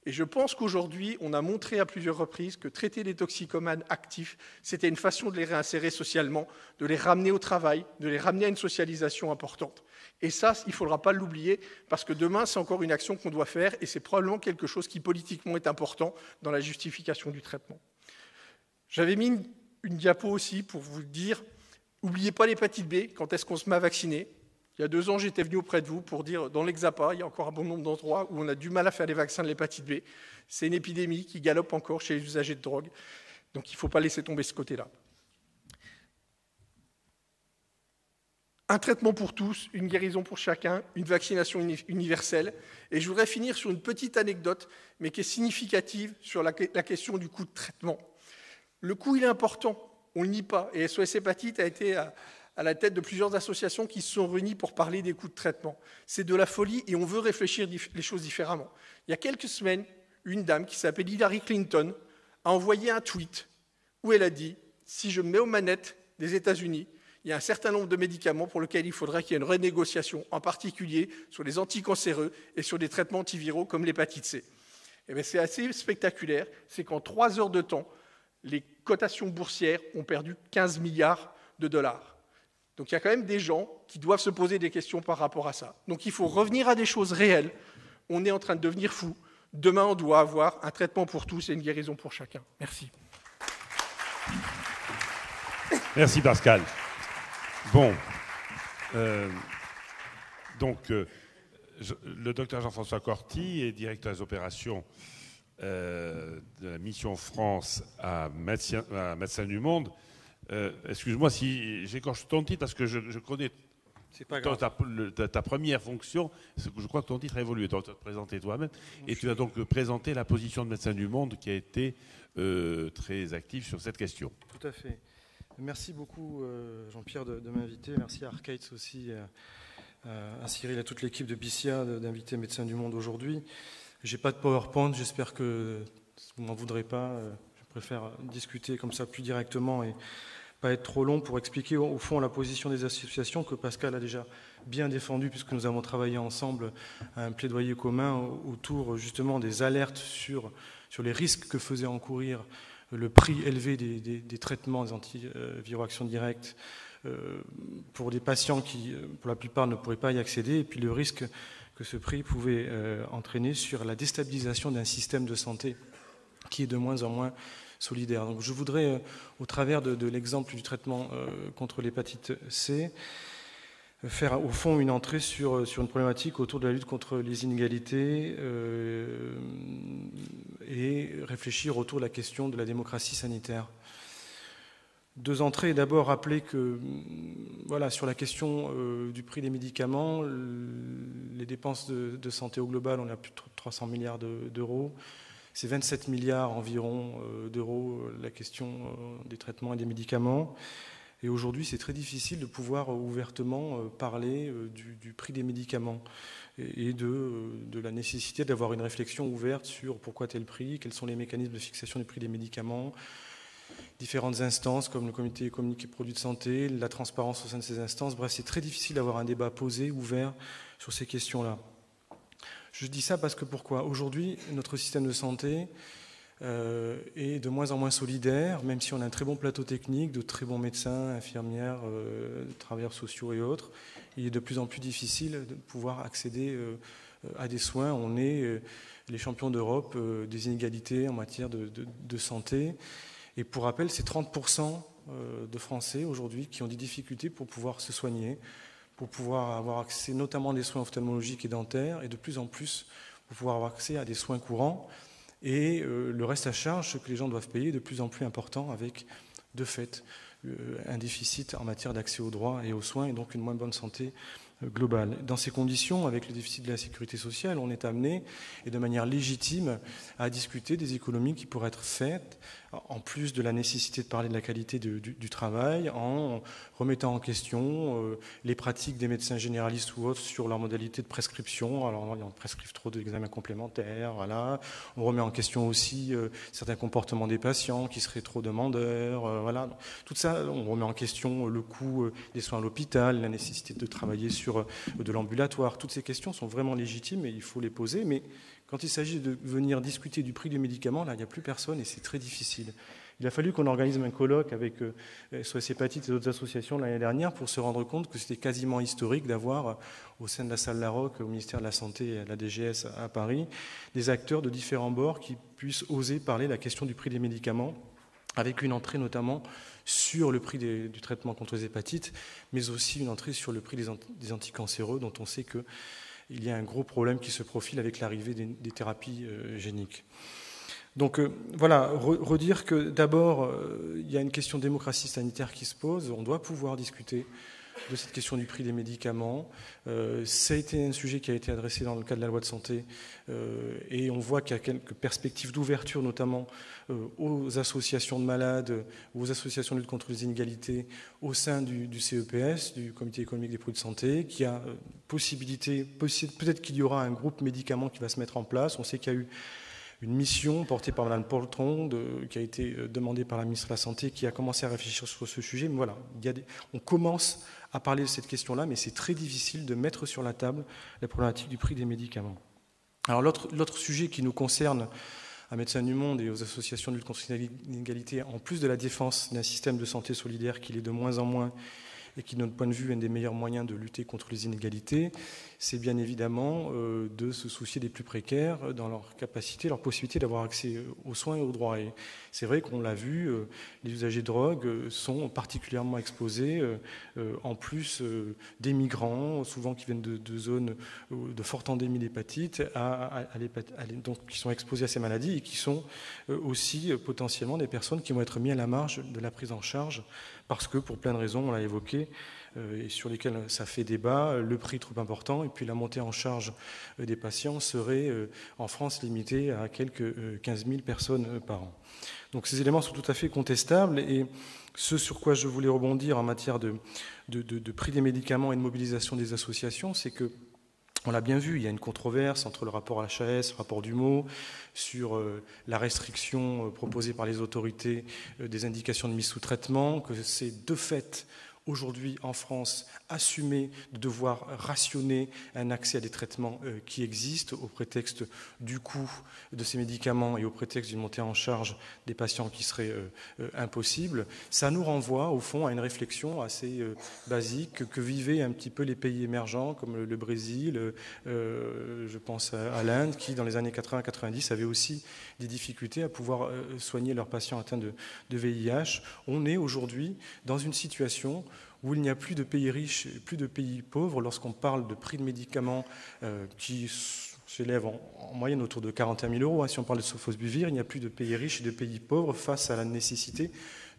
Et je pense qu'aujourd'hui, on a montré à plusieurs reprises que traiter les toxicomanes actifs, c'était une façon de les réinsérer socialement, de les ramener au travail, de les ramener à une socialisation importante. Et ça, il ne faudra pas l'oublier, parce que demain, c'est encore une action qu'on doit faire, et c'est probablement quelque chose qui politiquement est important dans la justification du traitement. J'avais mis une diapo aussi pour vous dire, n'oubliez pas l'hépatite B, quand est-ce qu'on se met à vacciner. Il y a 2 ans, j'étais venu auprès de vous pour dire, dans l'Hexapa, il y a encore un bon nombre d'endroits où on a du mal à faire les vaccins de l'hépatite B. C'est une épidémie qui galope encore chez les usagers de drogue. Donc il ne faut pas laisser tomber ce côté-là. Un traitement pour tous, une guérison pour chacun, une vaccination universelle. Et je voudrais finir sur une petite anecdote, mais qui est significative sur la question du coût de traitement. Le coût, il est important, on ne le nie pas. Et SOS Hépatite a été à la tête de plusieurs associations qui se sont réunies pour parler des coûts de traitement. C'est de la folie et on veut réfléchir les choses différemment. Il y a quelques semaines, une dame qui s'appelle Hillary Clinton a envoyé un tweet où elle a dit « Si je me mets aux manettes des États-Unis, il y a un certain nombre de médicaments pour lesquels il faudrait qu'il y ait une renégociation, en particulier sur les anticancéreux et sur des traitements antiviraux comme l'hépatite C. » Et bien, c'est assez spectaculaire, c'est qu'en 3 heures de temps, les cotations boursières ont perdu 15 milliards de dollars. Donc il y a quand même des gens qui doivent se poser des questions par rapport à ça. Donc il faut revenir à des choses réelles. On est en train de devenir fou. Demain, on doit avoir un traitement pour tous et une guérison pour chacun. Merci. Merci Pascal. Bon, le docteur Jean-François Corti est directeur des opérations de la mission France à Médecins du Monde. Excuse-moi si j'écorche ton titre parce que je connais ta première fonction. Je crois que ton titre a évolué. Tu vas te présenter toi-même et tu vas donc présenter la position de Médecins du Monde qui a été très active sur cette question. Tout à fait. Merci beaucoup Jean-Pierre de m'inviter. Merci à Arcates aussi, à Cyril et à toute l'équipe de BICIA d'inviter Médecins du Monde aujourd'hui. Je n'ai pas de PowerPoint, j'espère que vous ne m'en voudrez pas. Je préfère discuter comme ça plus directement et pas être trop long pour expliquer au fond la position des associations que Pascal a déjà bien défendue puisque nous avons travaillé ensemble à un plaidoyer commun autour justement des alertes sur les risques que faisait encourir le prix élevé des traitements des antiviroactions directes pour des patients qui, pour la plupart, ne pourraient pas y accéder, et puis le risque que ce prix pouvait entraîner sur la déstabilisation d'un système de santé qui est de moins en moins solidaire. Donc je voudrais, au travers de l'exemple du traitement contre l'hépatite C, faire au fond une entrée sur une problématique autour de la lutte contre les inégalités et réfléchir autour de la question de la démocratie sanitaire. 2 entrées. D'abord, rappeler que voilà, sur la question du prix des médicaments, les dépenses de santé au global, on a plus de 300 milliards d'euros. C'est 27 milliards environ d'euros la question des traitements et des médicaments. Et aujourd'hui, c'est très difficile de pouvoir ouvertement parler du prix des médicaments et de la nécessité d'avoir une réflexion ouverte sur pourquoi tel prix, quels sont les mécanismes de fixation du prix des médicaments, différentes instances comme le comité économique et produits de santé, la transparence au sein de ces instances. Bref, c'est très difficile d'avoir un débat posé, ouvert sur ces questions-là. Je dis ça parce que pourquoi ? Aujourd'hui, notre système de santé est de moins en moins solidaire, même si on a un très bon plateau technique, de très bons médecins, infirmières, travailleurs sociaux et autres. Il est de plus en plus difficile de pouvoir accéder à des soins. On est les champions d'Europe des inégalités en matière de santé. Et pour rappel, c'est 30% de Français aujourd'hui qui ont des difficultés pour pouvoir se soigner, pour pouvoir avoir accès notamment à des soins ophtalmologiques et dentaires, et de plus en plus pour pouvoir avoir accès à des soins courants. Et le reste à charge, ce que les gens doivent payer, est de plus en plus important, avec de fait un déficit en matière d'accès aux droits et aux soins, et donc une moins bonne santé globale. Dans ces conditions, avec le déficit de la sécurité sociale, on est amené, et de manière légitime, à discuter des économies qui pourraient être faites, en plus de la nécessité de parler de la qualité du travail, en remettant en question les pratiques des médecins généralistes ou autres sur leur modalité de prescription. Alors, on prescrive trop d'examens complémentaires, voilà. On remet en question aussi certains comportements des patients qui seraient trop demandeurs, voilà. Tout ça, on remet en question le coût des soins à l'hôpital, la nécessité de travailler sur de l'ambulatoire. Toutes ces questions sont vraiment légitimes et il faut les poser, mais quand il s'agit de venir discuter du prix du médicament, là, il n'y a plus personne et c'est très difficile. Il a fallu qu'on organise un colloque avec SOS Hépatite et d'autres associations l'année dernière pour se rendre compte que c'était quasiment historique d'avoir, au sein de la salle Larocque, au ministère de la Santé et à la DGS à Paris, des acteurs de différents bords qui puissent oser parler de la question du prix des médicaments, avec une entrée notamment sur le prix du traitement contre les hépatites, mais aussi une entrée sur le prix des anticancéreux, dont on sait qu'il y a un gros problème qui se profile avec l'arrivée des thérapies géniques. Donc voilà, redire que d'abord, il y a une question de démocratie sanitaire qui se pose, on doit pouvoir discuter de cette question du prix des médicaments. Ça a été un sujet qui a été adressé dans le cadre de la loi de santé et on voit qu'il y a quelques perspectives d'ouverture, notamment aux associations de malades, aux associations de lutte contre les inégalités au sein du CEPS, du Comité économique des produits de santé, qui a possibilité, peut-être qu'il y aura un groupe médicaments qui va se mettre en place. On sait qu'il y a eu une mission portée par Mme Poltron, qui a été demandée par la ministre de la Santé, qui a commencé à réfléchir sur ce sujet. Mais voilà, on commence à parler de cette question-là, mais c'est très difficile de mettre sur la table la problématique du prix des médicaments. Alors l'autre sujet qui nous concerne à Médecins du Monde et aux associations de lutte contre l'inégalité, en plus de la défense d'un système de santé solidaire qui l'est de moins en moins et qui, de notre point de vue, est un des meilleurs moyens de lutter contre les inégalités, c'est bien évidemment de se soucier des plus précaires dans leur capacité, leur possibilité d'avoir accès aux soins et aux droits. Et c'est vrai qu'on l'a vu, les usagers de drogue sont particulièrement exposés, en plus des migrants, souvent qui viennent de zones de forte endémie d'hépatite, donc qui sont exposés à ces maladies et qui sont aussi potentiellement des personnes qui vont être mises à la marge de la prise en charge parce que, pour plein de raisons, on l'a évoqué, et sur lesquelles ça fait débat, le prix trop important, et puis la montée en charge des patients serait en France limitée à quelques 15 000 personnes par an. Donc ces éléments sont tout à fait contestables, et ce sur quoi je voulais rebondir en matière de prix des médicaments et de mobilisation des associations, c'est que, on l'a bien vu, il y a une controverse entre le rapport HAS, le rapport Dumont, sur la restriction proposée par les autorités des indications de mise sous traitement, que c'est de fait aujourd'hui en France assumé de devoir rationner un accès à des traitements qui existent au prétexte du coût de ces médicaments et au prétexte d'une montée en charge des patients qui serait impossible. Ça nous renvoie au fond à une réflexion assez basique que vivaient un petit peu les pays émergents comme le Brésil, je pense à l'Inde, qui dans les années 80-90 avait aussi des difficultés à pouvoir soigner leurs patients atteints de VIH. On est aujourd'hui dans une situation où il n'y a plus de pays riches, plus de pays pauvres, lorsqu'on parle de prix de médicaments qui s'élèvent en moyenne autour de 41 000 euros. Si on parle de sofosbuvir, il n'y a plus de pays riches et de pays pauvres face à la nécessité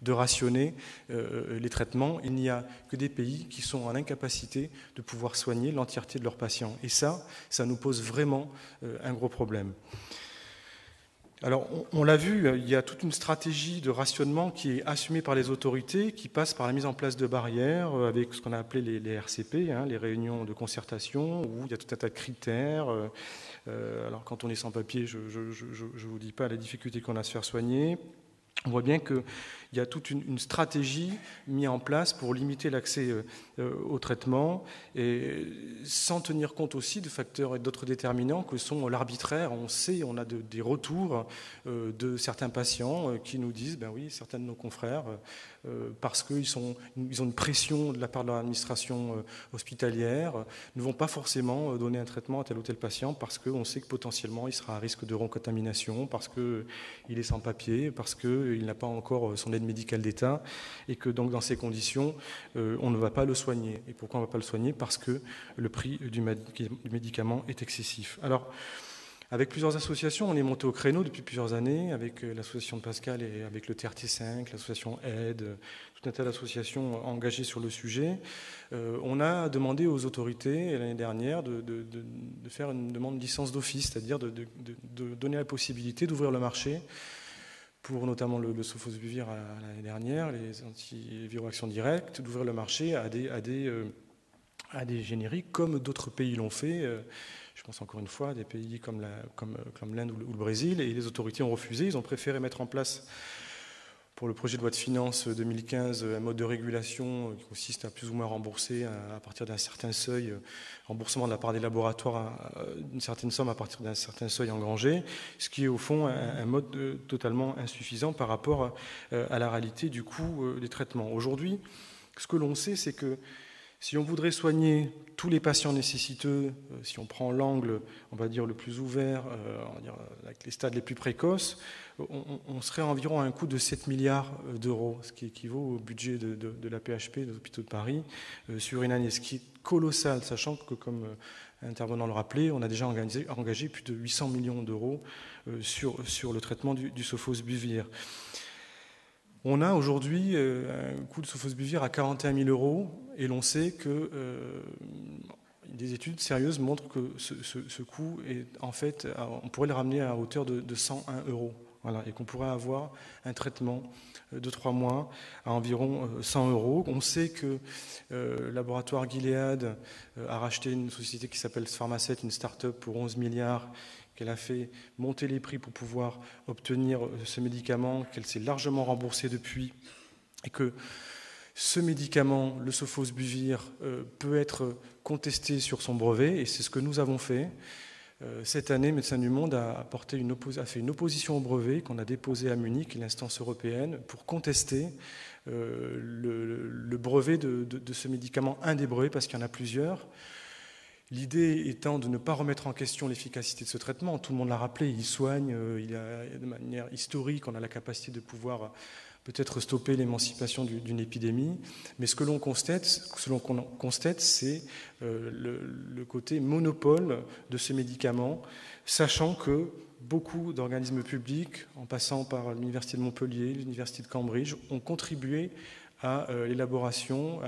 de rationner les traitements. Il n'y a que des pays qui sont en incapacité de pouvoir soigner l'entièreté de leurs patients. Et ça nous pose vraiment un gros problème. Alors, on l'a vu, il y a toute une stratégie de rationnement qui est assumée par les autorités, qui passe par la mise en place de barrières avec ce qu'on a appelé les RCP, les réunions de concertation, où il y a tout un tas de critères. Alors, quand on est sans papier, je ne vous dis pas la difficulté qu'on a à se faire soigner. On voit bien qu'il y a toute une stratégie mise en place pour limiter l'accès au traitement, et sans tenir compte aussi de facteurs et d'autres déterminants que sont l'arbitraire. On sait, on a des retours de certains patients qui nous disent, ben oui, certains de nos confrères, parce qu'ils ont une pression de la part de leur administration hospitalière, ne vont pas forcément donner un traitement à tel ou tel patient parce qu'on sait que potentiellement il sera à risque de recontamination, parce qu'il est sans papier, parce que qu'il n'a pas encore son aide médicale d'État et que donc dans ces conditions, on ne va pas le soigner. Et pourquoi on ne va pas le soigner? Parce que le prix du médicament est excessif. Alors, avec plusieurs associations, on est monté au créneau depuis plusieurs années, avec l'association de Pascal et avec le TRT5, l'association Aide, tout un tas d'associations engagées sur le sujet. On a demandé aux autorités l'année dernière de faire une demande de licence d'office, c'est-à-dire de donner la possibilité d'ouvrir le marché pour notamment le sofosbuvir l'année dernière, les antiviroactions directes, d'ouvrir le marché à des génériques comme d'autres pays l'ont fait. Je pense encore une fois à des pays comme l'Inde ou le Brésil, et les autorités ont refusé. Ils ont préféré mettre en place, pour le projet de loi de finances 2015, un mode de régulation qui consiste à plus ou moins rembourser à partir d'un certain seuil, remboursement de la part des laboratoires d'une certaine somme à partir d'un certain seuil engrangé, ce qui est au fond un mode totalement insuffisant par rapport à la réalité du coût des traitements. Aujourd'hui, ce que l'on sait, c'est que si on voudrait soigner tous les patients nécessiteux, si on prend l'angle, on va dire, le plus ouvert, on va dire, avec les stades les plus précoces, on serait environ à un coût de 7 milliards d'euros, ce qui équivaut au budget de la PHP, des hôpitaux de Paris, sur une année, ce qui est colossal, sachant que, comme l'intervenant le rappelait, on a déjà engagé plus de 800 millions d'euros sur le traitement du sofosbuvir. On a aujourd'hui un coût de sofosbuvir à 41 000 euros et l'on sait que des études sérieuses montrent que ce coût est en fait, on pourrait le ramener à hauteur de 101 euros. Voilà, et qu'on pourrait avoir un traitement de 3 mois à environ 100 euros. On sait que le laboratoire Gilead a racheté une société qui s'appelle Pharmacet, une start-up pour 11 milliards, qu'elle a fait monter les prix pour pouvoir obtenir ce médicament, qu'elle s'est largement remboursée depuis, et que ce médicament, le sofosbuvir, peut être contesté sur son brevet, et c'est ce que nous avons fait. Cette année, Médecins du Monde a fait une opposition au brevet qu'on a déposé à Munich, l'instance européenne, pour contester le brevet de ce médicament, un des brevets, parce qu'il y en a plusieurs. L'idée étant de ne pas remettre en question l'efficacité de ce traitement. Tout le monde l'a rappelé, il soigne, de manière historique, on a la capacité de pouvoir peut-être stopper l'émancipation d'une épidémie. Mais ce que l'on constate, c'est le côté monopole de ce médicament, sachant que beaucoup d'organismes publics, en passant par l'Université de Montpellier, l'Université de Cambridge, ont contribué à l'élaboration,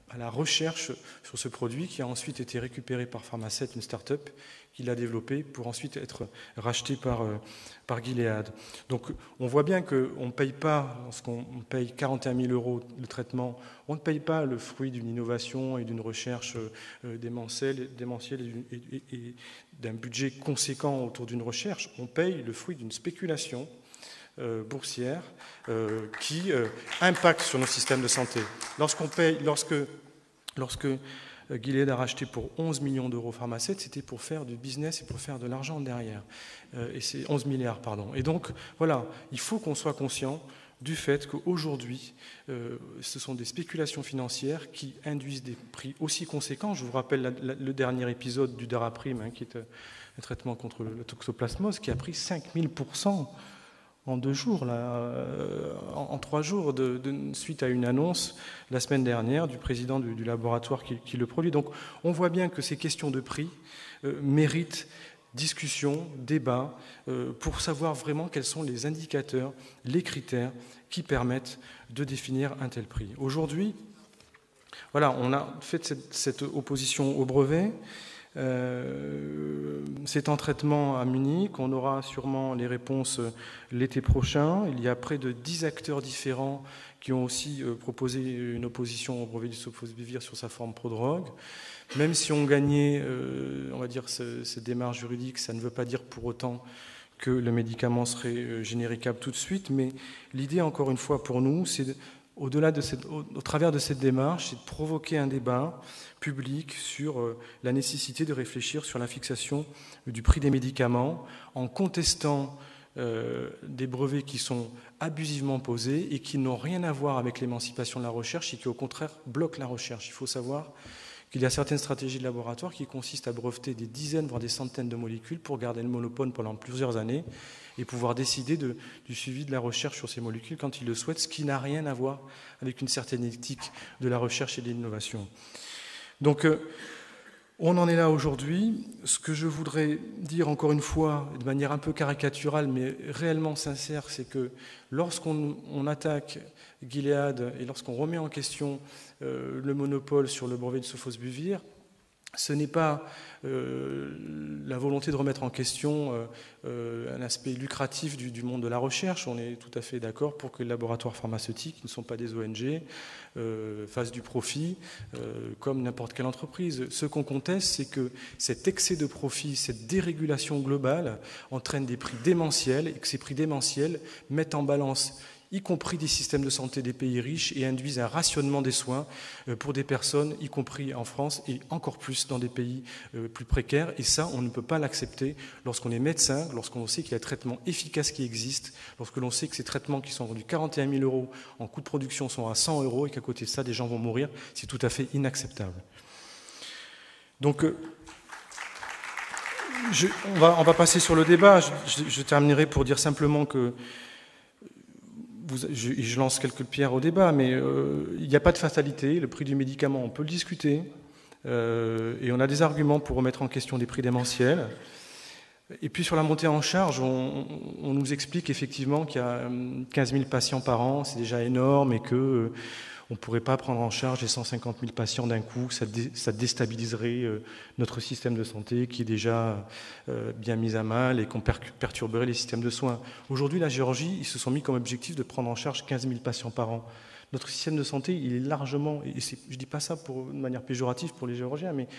à la recherche sur ce produit qui a ensuite été récupéré par Pharmacet, une start-up qui l'a développé pour ensuite être racheté par Gilead. Donc on voit bien qu'on ne paye pas, lorsqu'on paye 41 000 euros le traitement, on ne paye pas le fruit d'une innovation et d'une recherche démentielle et d'un budget conséquent autour d'une recherche, on paye le fruit d'une spéculation boursière qui impacte sur nos systèmes de santé. Lorsque Gilead a racheté pour 11 millions d'euros Pharmacet, c'était pour faire du business et pour faire de l'argent derrière. Et c'est 11 milliards, pardon. Et donc, voilà, il faut qu'on soit conscient du fait qu'aujourd'hui, ce sont des spéculations financières qui induisent des prix aussi conséquents. Je vous rappelle le dernier épisode du Daraprim, qui est un traitement contre le toxoplasmose, qui a pris 5000% en 2 jours, en 3 jours, suite à une annonce la semaine dernière du président du laboratoire qui le produit. Donc on voit bien que ces questions de prix méritent discussion, débat, pour savoir vraiment quels sont les indicateurs, les critères qui permettent de définir un tel prix. Aujourd'hui, voilà, on a fait cette opposition au brevet. C'est en traitement à Munich, on aura sûrement les réponses l'été prochain. Il y a près de 10 acteurs différents qui ont aussi proposé une opposition au brevet du sofosbuvir sur sa forme prodrogue. Même si on gagnait, on va dire, cette démarche juridique, ça ne veut pas dire pour autant que le médicament serait généricable tout de suite, mais l'idée, encore une fois, pour nous, c'est au travers de cette démarche, c'est de provoquer un débat public sur la nécessité de réfléchir sur la fixation du prix des médicaments en contestant des brevets qui sont abusivement posés et qui n'ont rien à voir avec l'émancipation de la recherche et qui au contraire bloquent la recherche. Il faut savoir qu'il y a certaines stratégies de laboratoire qui consistent à breveter des dizaines, voire des centaines de molécules pour garder le monopole pendant plusieurs années et pouvoir décider du suivi de la recherche sur ces molécules quand ils le souhaitent, ce qui n'a rien à voir avec une certaine éthique de la recherche et de l'innovation. Donc, on en est là aujourd'hui. Ce que je voudrais dire encore une fois, de manière un peu caricaturale, mais réellement sincère, c'est que lorsqu'on attaque Gilead et lorsqu'on remet en question le monopole sur le brevet de sofosbuvir, ce n'est pas la volonté de remettre en question un aspect lucratif du monde de la recherche. On est tout à fait d'accord pour que les laboratoires pharmaceutiques, qui ne sont pas des ONG, fassent du profit comme n'importe quelle entreprise. Ce qu'on conteste, c'est que cet excès de profit, cette dérégulation globale entraîne des prix démentiels et que ces prix démentiels mettent en balance y compris des systèmes de santé des pays riches, et induisent un rationnement des soins pour des personnes, y compris en France, et encore plus dans des pays plus précaires. Et ça, on ne peut pas l'accepter lorsqu'on est médecin, lorsqu'on sait qu'il y a des traitements efficaces qui existent, lorsque l'on sait que ces traitements qui sont vendus 41 000 € en coût de production sont à 100 € et qu'à côté de ça, des gens vont mourir. C'est tout à fait inacceptable. Donc, on va passer sur le débat. Je terminerai pour dire simplement que je lance quelques pierres au débat, mais il n'y a pas de fatalité. Le prix du médicament, on peut le discuter. Et on a des arguments pour remettre en question des prix démentiels. Et puis sur la montée en charge, on nous explique effectivement qu'il y a 15 000 patients par an, c'est déjà énorme, et qu'on ne pourrait pas prendre en charge les 150 000 patients d'un coup. Ça déstabiliserait notre système de santé qui est déjà bien mis à mal et qu'on perturberait les systèmes de soins. Aujourd'hui, la Géorgie, ils se sont mis comme objectif de prendre en charge 15 000 patients par an. Notre système de santé, il est largement, et je ne dis pas ça de manière péjorative pour les Géorgiens, mais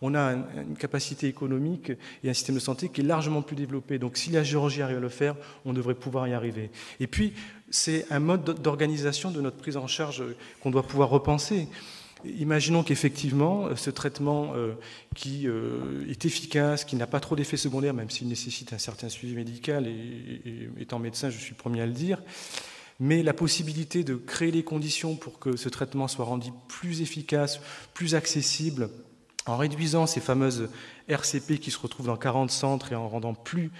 on a une capacité économique et un système de santé qui est largement plus développé. Donc si la Géorgie arrive à le faire, on devrait pouvoir y arriver. Et puis, c'est un mode d'organisation de notre prise en charge qu'on doit pouvoir repenser. Imaginons qu'effectivement, ce traitement qui est efficace, qui n'a pas trop d'effets secondaires, même s'il nécessite un certain suivi médical, et étant médecin, je suis le premier à le dire, mais la possibilité de créer les conditions pour que ce traitement soit rendu plus efficace, plus accessible, en réduisant ces fameuses RCP qui se retrouvent dans 40 centres et en rendant plus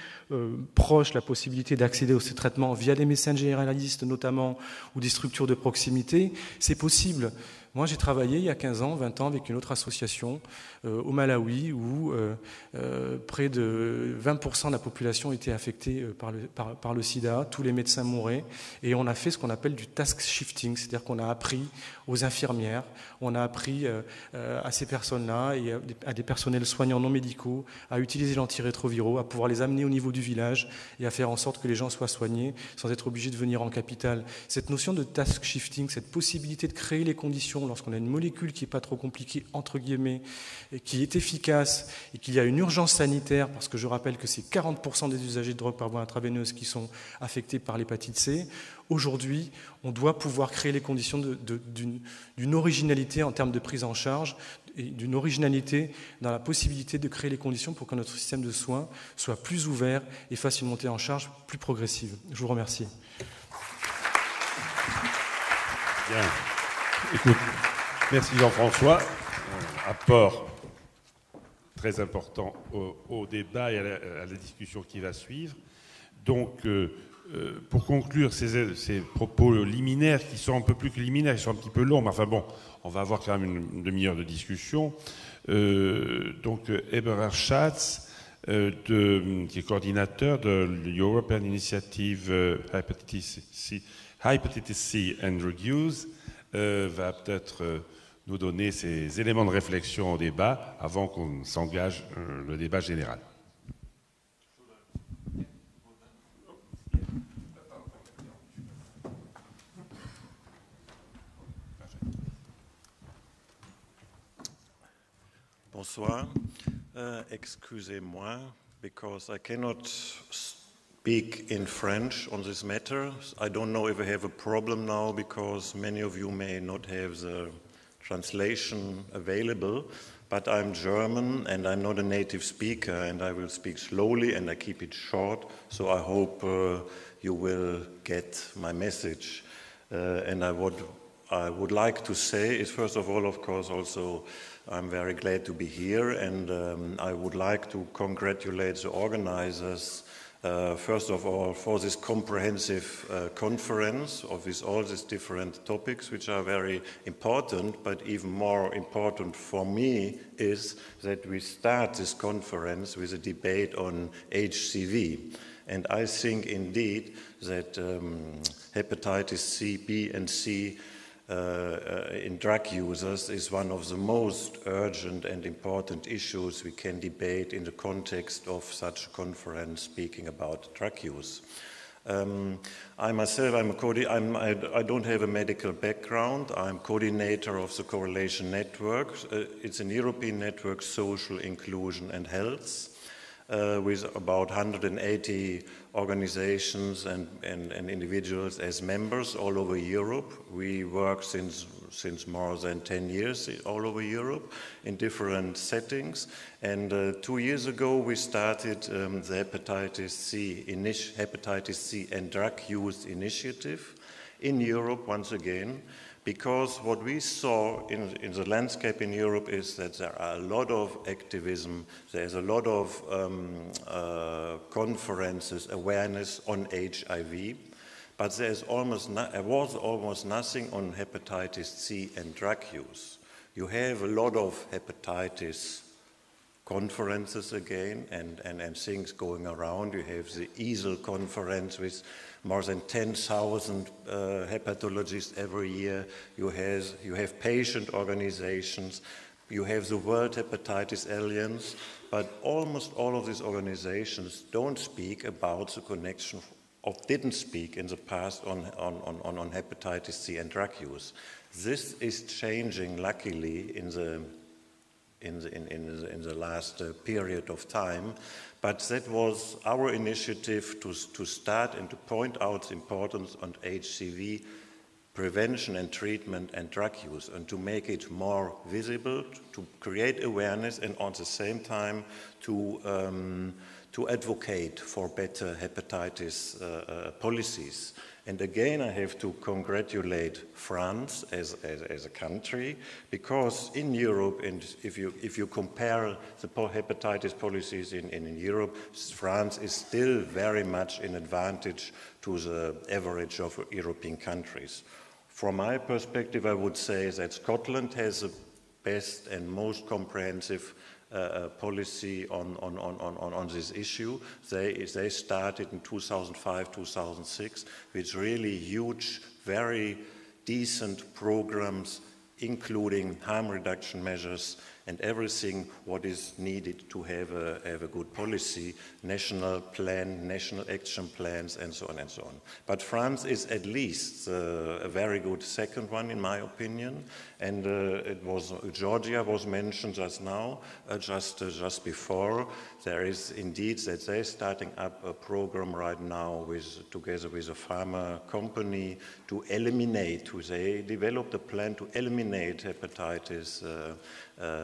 proche la possibilité d'accéder à ces traitements via des médecins généralistes notamment ou des structures de proximité, c'est possible. Moi, j'ai travaillé il y a 15 ans, 20 ans avec une autre association au Malawi où près de 20% de la population était affectée par le sida. Tous les médecins mouraient et on a fait ce qu'on appelle du task shifting, c'est-à-dire qu'on a appris aux infirmières, on a appris à ces personnes-là et à des personnels soignants non médicaux à utiliser l'antirétroviraux, à pouvoir les amener au niveau du village et à faire en sorte que les gens soient soignés sans être obligés de venir en capitale. Cette notion de task shifting, cette possibilité de créer les conditions lorsqu'on a une molécule qui n'est pas trop compliquée, entre guillemets, et qui est efficace et qu'il y a une urgence sanitaire, parce que je rappelle que c'est 40% des usagers de drogue par voie intraveineuse qui sont affectés par l'hépatite C. Aujourd'hui, on doit pouvoir créer les conditions d'une originalité en termes de prise en charge et d'une originalité dans la possibilité de créer les conditions pour que notre système de soins soit plus ouvert et fasse une montée en charge plus progressive. Je vous remercie. Bien. Écoute, merci Jean-François. Apport très important au débat et à la discussion qui va suivre. Donc, pour conclure ces propos liminaires, qui sont un peu plus que liminaires, ils sont un petit peu longs, mais enfin bon, on va avoir quand même une demi-heure de discussion. Donc, Eberhard Schatz, qui est coordinateur de l'European Initiative Hepatitis C and Drug Use, va peut-être nous donner ses éléments de réflexion au débat avant qu'on s'engage le débat général. Bonsoir. Excusez-moi, because I cannot speak in French on this matter. I don't know if I have a problem now, because many of you may not have the translation available, but I'm German and I'm not a native speaker, and I will speak slowly and I keep it short, so I hope you will get my message. And I would like to say is, first of all, of course, also I'm very glad to be here, and I would like to congratulate the organizers First of all, for this comprehensive conference with all these different topics, which are very important, but even more important for me is that we start this conference with a debate on HCV. And I think indeed that hepatitis C, B, and C in drug users is one of the most urgent and important issues we can debate in the context of such a conference speaking about drug use. I myself, I don't have a medical background. I'm coordinator of the Correlation Network. It's an European network, Social Inclusion and Health, with about 180 organizations and individuals as members all over Europe. We work since more than 10 years all over Europe in different settings. And 2 years ago we started the Hepatitis C and Drug Use Initiative in Europe once again, because what we saw in the landscape in Europe is that there are a lot of activism, there's a lot of conferences, awareness on HIV, but there was almost nothing on hepatitis C and drug use. You have a lot of hepatitis conferences again and things going around. You have the EASL conference with more than 10,000 hepatologists every year. You have patient organizations. You have the World Hepatitis Alliance. But almost all of these organizations don't speak about the connection, or didn't speak in the past on hepatitis C and drug use. This is changing, luckily, in the last period of time, but that was our initiative to start and to point out the importance on HCV prevention and treatment and drug use, and to make it more visible, to create awareness, and at the same time to advocate for better hepatitis policies. And again, I have to congratulate France as a country, because in Europe, and if you compare the hepatitis policies in Europe, France is still very much in advantage to the average of European countries. From my perspective, I would say that Scotland has the best and most comprehensive policy on this issue. They started in 2005, 2006 with really huge, very decent programs, including harm reduction measures and everything what is needed to have a good policy, national plan, national action plans, and so on and so on. But France is at least a very good second one, in my opinion. And Georgia was mentioned just now, just before. There is indeed that they're starting up a program right now together with a pharma company to eliminate. They developed a plan to eliminate hepatitis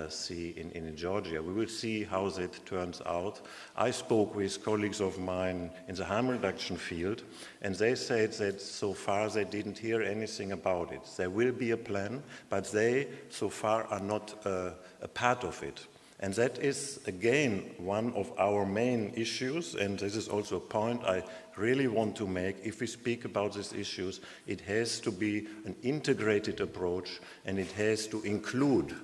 C in Georgia. We will see how that turns out. I spoke with colleagues of mine in the harm reduction field, and they said that so far they didn't hear anything about it. There will be a plan, but they so far are not a part of it. And that is, again, one of our main issues, and this is also a point I really want to make. If we speak about these issues, it has to be an integrated approach, and it has to include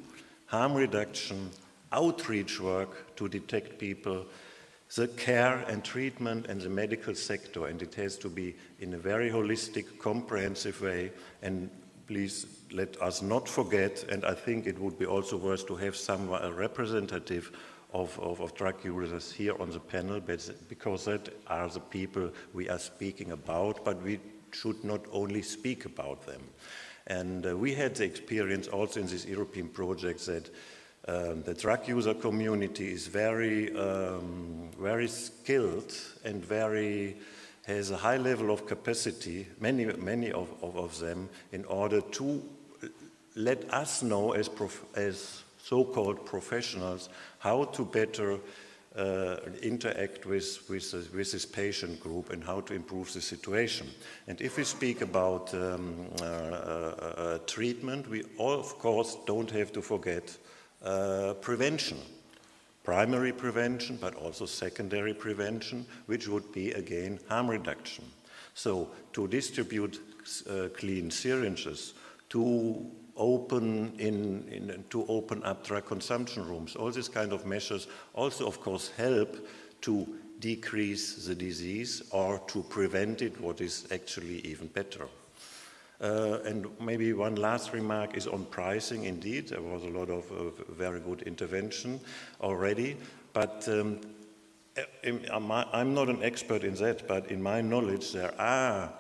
harm reduction, outreach work to detect people, the care and treatment and the medical sector, and it has to be in a very holistic, comprehensive way. And please let us not forget, and I think it would be also worth to have a representative of drug users here on the panel, because that are the people we are speaking about, but we should not only speak about them. And we had the experience also in this European project that the drug user community is very skilled and has a high level of capacity, many of them, in order to let us know as so-called professionals how to better interact with this patient group and how to improve the situation. And if we speak about treatment, we of course don't have to forget prevention. primary prevention, but also secondary prevention, which would be, again, harm reduction. So to distribute clean syringes, to open up drug consumption rooms, all these kind of measures also, of course, help to decrease the disease or to prevent it, what is actually even better. And maybe one last remark is on pricing. Indeed, there was a lot of very good intervention already, but I'm not an expert in that, but in my knowledge there are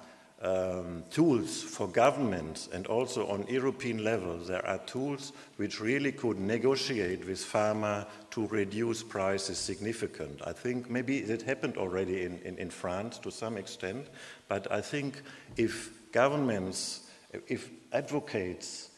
tools for governments, and also on European level there are tools which really could negotiate with pharma to reduce prices significant. I think maybe it happened already in France to some extent, but I think if governments, if advocates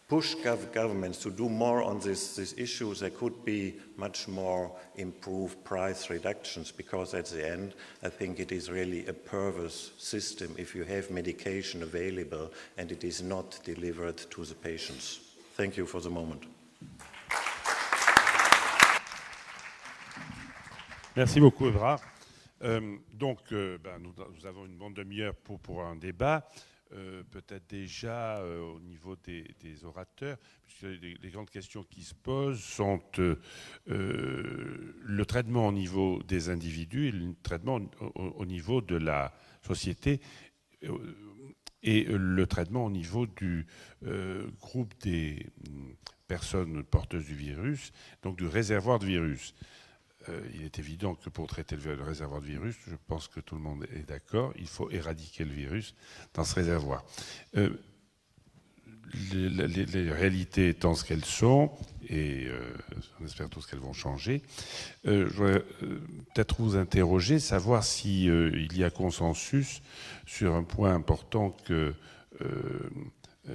push governments to do more on these issues, there could be much more improved price reductions, because at the end, I think it is really a perverse system if you have medication available and it is not delivered to the patients. Thank you for the moment. Merci beaucoup, Évrard. Nous avons une bonne demi-heure pour un débat. Peut-être déjà au niveau des orateurs, puisque les grandes questions qui se posent sont le traitement au niveau des individus et le traitement au niveau de la société et le traitement au niveau du groupe des personnes porteuses du virus, donc du réservoir de virus. Il est évident que pour traiter le réservoir de virus, je pense que tout le monde est d'accord, il faut éradiquer le virus dans ce réservoir. Les réalités étant ce qu'elles sont, et on espère tous qu'elles vont changer, je voudrais peut-être vous interroger, savoir s'il y a consensus sur un point important que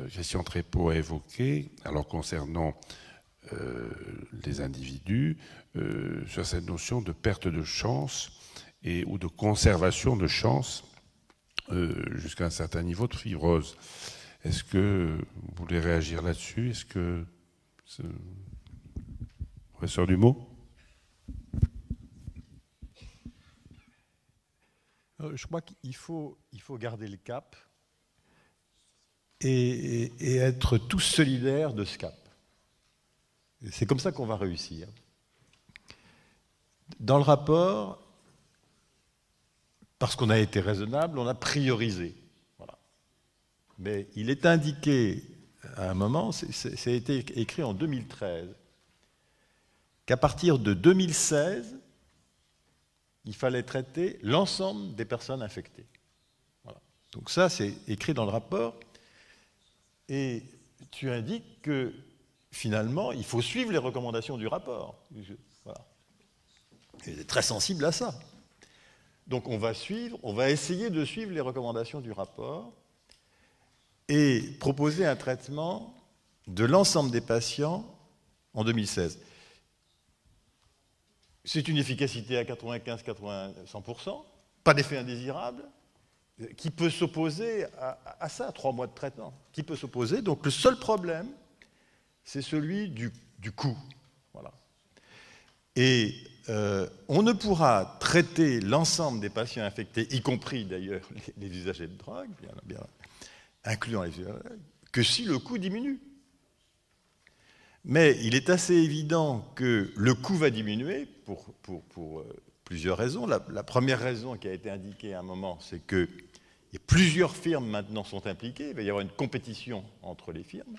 Christian Trépeau a évoqué, alors concernant les individus, sur cette notion de perte de chance ou de conservation de chance jusqu'à un certain niveau de fibrose. Est-ce que vous voulez réagir là-dessus? Est-ce que professeur Dumont? Je crois qu'il faut garder le cap et être tous solidaires de ce cap. C'est comme ça qu'on va réussir. Dans le rapport, parce qu'on a été raisonnable, on a priorisé. Voilà. Mais il est indiqué à un moment, ça a été écrit en 2013, qu'à partir de 2016, il fallait traiter l'ensemble des personnes infectées. Voilà. Donc ça, c'est écrit dans le rapport. Et tu indiques que finalement, il faut suivre les recommandations du rapport. Voilà. Il est très sensible à ça. Donc on va essayer de suivre les recommandations du rapport et proposer un traitement de l'ensemble des patients en 2016. C'est une efficacité à 95-100%, pas d'effet indésirable. Qui peut s'opposer à ça, 3 mois de traitement? Qui peut s'opposer? Donc le seul problème, c'est celui du coût. Voilà. Et on ne pourra traiter l'ensemble des patients infectés, y compris d'ailleurs les usagers de drogue, bien incluant les usagers, que si le coût diminue. Mais il est assez évident que le coût va diminuer pour plusieurs raisons. La première raison qui a été indiquée à un moment, c'est que plusieurs firmes maintenant sont impliquées, il va y avoir une compétition entre les firmes.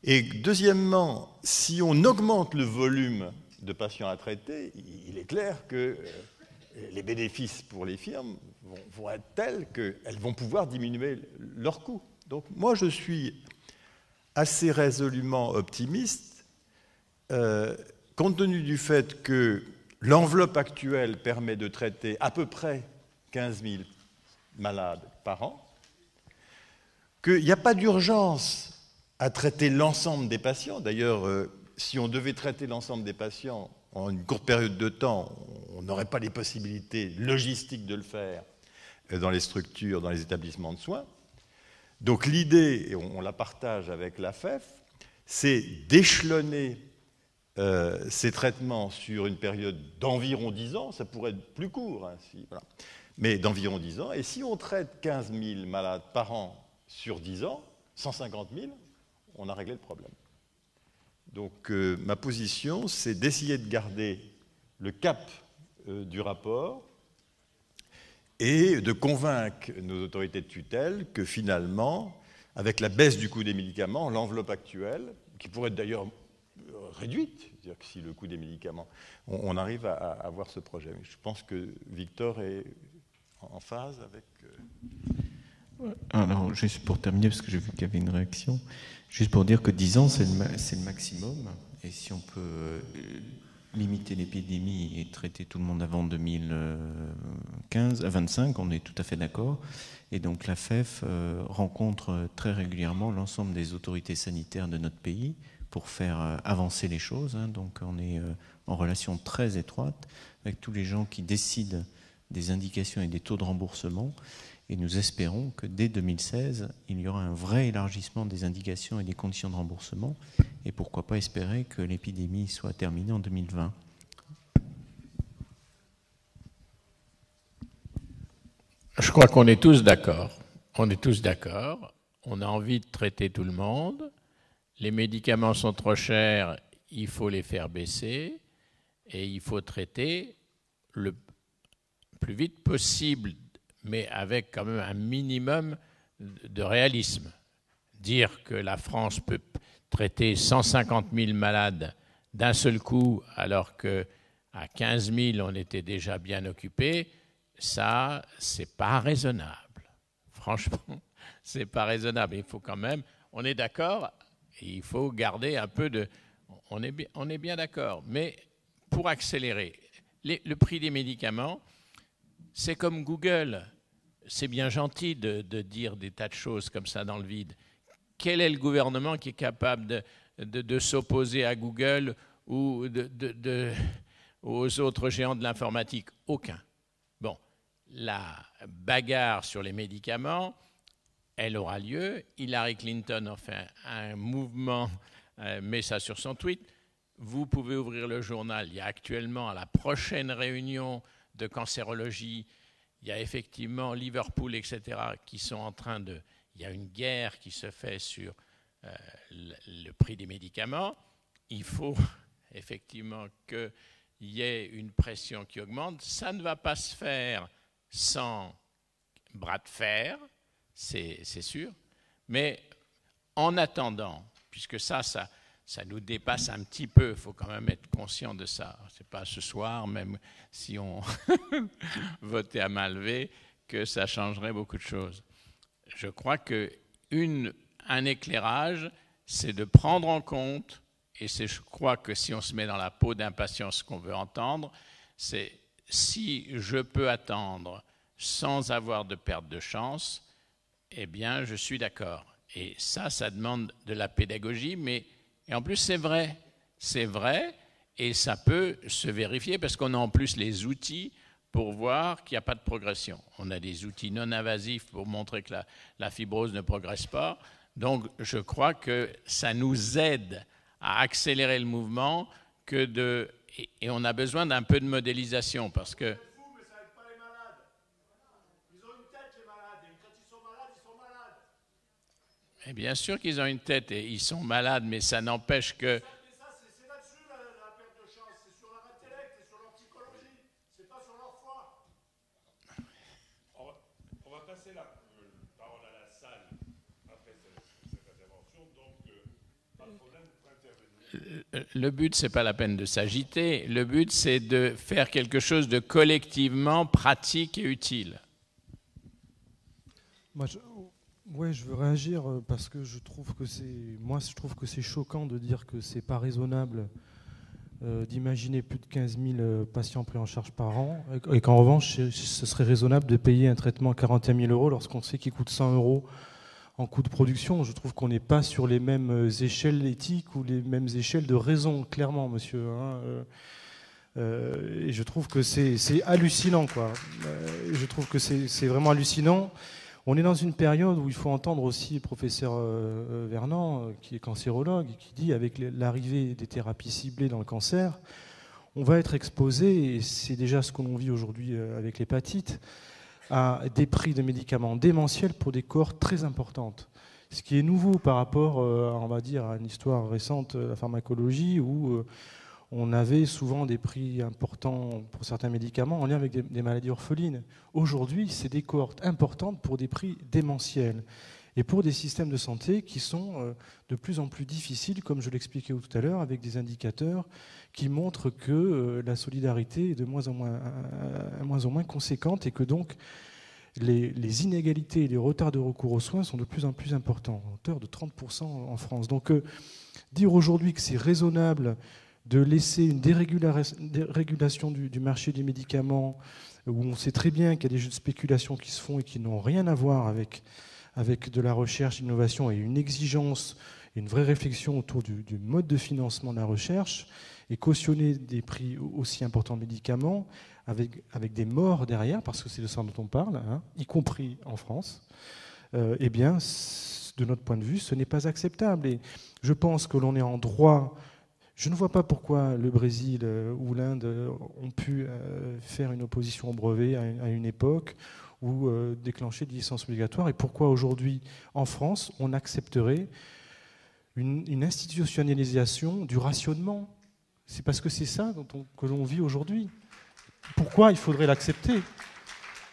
Et deuxièmement, si on augmente le volume de patients à traiter, il est clair que les bénéfices pour les firmes vont être tels qu'elles vont pouvoir diminuer leurs coûts. Donc moi, je suis assez résolument optimiste, compte tenu du fait que l'enveloppe actuelle permet de traiter à peu près 15 000 malades par an, qu'il n'y a pas d'urgence à traiter l'ensemble des patients. D'ailleurs, si on devait traiter l'ensemble des patients en une courte période de temps, on n'aurait pas les possibilités logistiques de le faire dans les structures, dans les établissements de soins. Donc l'idée, et on la partage avec l'AFEF, c'est d'échelonner ces traitements sur une période d'environ 10 ans, ça pourrait être plus court, hein, voilà, mais d'environ 10 ans, et si on traite 15 000 malades par an sur 10 ans, 150 000, on a réglé le problème. Donc ma position, c'est d'essayer de garder le cap du rapport et de convaincre nos autorités de tutelle que finalement, avec la baisse du coût des médicaments, l'enveloppe actuelle, qui pourrait être d'ailleurs réduite, c'est-à-dire que si le coût des médicaments, on arrive à avoir ce projet. Je pense que Victor est en phase avec... Alors, juste pour terminer, parce que j'ai vu qu'il y avait une réaction, juste pour dire que 10 ans, c'est le maximum, et si on peut limiter l'épidémie et traiter tout le monde avant 2025, on est tout à fait d'accord. Et donc la FEF rencontre très régulièrement l'ensemble des autorités sanitaires de notre pays pour faire avancer les choses. Hein. Donc on est en relation très étroite avec tous les gens qui décident des indications et des taux de remboursement. Et nous espérons que dès 2016, il y aura un vrai élargissement des indications et des conditions de remboursement. Et pourquoi pas espérer que l'épidémie soit terminée en 2020. Je crois qu'on est tous d'accord. On est tous d'accord. On a envie de traiter tout le monde. Les médicaments sont trop chers, il faut les faire baisser. Et il faut traiter le plus vite possible, mais avec quand même un minimum de réalisme. Dire que la France peut traiter 150 000 malades d'un seul coup, alors qu'à 15 000, on était déjà bien occupé, ça, c'est pas raisonnable. Franchement, c'est pas raisonnable. Il faut quand même, on est d'accord, il faut garder un peu de... On est bien d'accord, mais pour accélérer, le prix des médicaments, c'est comme Google. C'est bien gentil de dire des tas de choses comme ça dans le vide. Quel est le gouvernement qui est capable de s'opposer à Google ou aux autres géants de l'informatique? Aucun. Bon, la bagarre sur les médicaments, elle aura lieu. Hillary Clinton a fait un mouvement, met ça sur son tweet. Vous pouvez ouvrir le journal. Il y a actuellement, à la prochaine réunion de cancérologie, il y a effectivement Liverpool, etc., qui sont en train de... Il y a une guerre qui se fait sur le prix des médicaments. Il faut effectivement qu'il y ait une pression qui augmente. Ça ne va pas se faire sans bras de fer, c'est sûr. Mais en attendant, puisque ça nous dépasse un petit peu, il faut quand même être conscient de ça. Ce n'est pas ce soir, même si on votait à main levée, que ça changerait beaucoup de choses. Je crois qu'un éclairage, c'est de prendre en compte, et je crois que si on se met dans la peau d'impatience qu'on veut entendre, c'est si je peux attendre sans avoir de perte de chance, eh bien je suis d'accord. Et ça demande de la pédagogie, mais et en plus c'est vrai, et ça peut se vérifier parce qu'on a en plus les outils pour voir qu'il n'y a pas de progression. On a des outils non invasifs pour montrer que la fibrose ne progresse pas. Donc, je crois que ça nous aide à accélérer le mouvement et on a besoin d'un peu de modélisation parce que... Mais ça n'aide pas les malades. Ils ont une tête, les malades, et quand ils sont malades, ils sont malades. Et bien sûr qu'ils ont une tête et ils sont malades, mais ça n'empêche que... C'est là-dessus la perte de chance, c'est sur leur intellect, c'est sur leur psychologie, c'est pas sur leur foi. On va passer la parole à la salle après cette intervention, donc pas de problème pour intervenir. Le but, ce n'est pas la peine de s'agiter, le but, c'est de faire quelque chose de collectivement pratique et utile. Moi, je veux réagir parce que je trouve que c'est choquant de dire que c'est pas raisonnable d'imaginer plus de 15 000 patients pris en charge par an et qu'en revanche, ce serait raisonnable de payer un traitement à 41 000 € lorsqu'on sait qu'il coûte 100 € en coût de production. Je trouve qu'on n'est pas sur les mêmes échelles éthiques ou les mêmes échelles de raison, clairement, monsieur. Et je trouve que c'est hallucinant, quoi. Je trouve que c'est vraiment hallucinant. On est dans une période où il faut entendre aussi le professeur Vernant, qui est cancérologue, qui dit avec l'arrivée des thérapies ciblées dans le cancer, on va être exposé, et c'est déjà ce que l'on vit aujourd'hui avec l'hépatite, à des prix de médicaments démentiels pour des cohortes très importantes. Ce qui est nouveau par rapport, on va dire, à une histoire récente de la pharmacologie où on avait souvent des prix importants pour certains médicaments en lien avec des maladies orphelines. Aujourd'hui, c'est des cohortes importantes pour des prix démentiels et pour des systèmes de santé qui sont de plus en plus difficiles, comme je l'expliquais tout à l'heure, avec des indicateurs qui montrent que la solidarité est de moins en moins conséquente et que donc les inégalités et les retards de recours aux soins sont de plus en plus importants, à hauteur de 30% en France. Donc dire aujourd'hui que c'est raisonnable de laisser une dérégulation du marché des médicaments, où on sait très bien qu'il y a des jeux de spéculation qui se font et qui n'ont rien à voir avec de la recherche, l'innovation et une exigence et une vraie réflexion autour du mode de financement de la recherche, et cautionner des prix aussi importants de médicaments avec des morts derrière, parce que c'est de ça dont on parle, hein, y compris en France, eh bien, de notre point de vue, ce n'est pas acceptable. Et je pense que l'on est en droit. Je ne vois pas pourquoi le Brésil ou l'Inde ont pu faire une opposition au brevet à une époque ou déclencher des licences obligatoires, et pourquoi aujourd'hui, en France, on accepterait une institutionnalisation du rationnement. C'est parce que c'est ça que l'on vit aujourd'hui. Pourquoi il faudrait l'accepter ?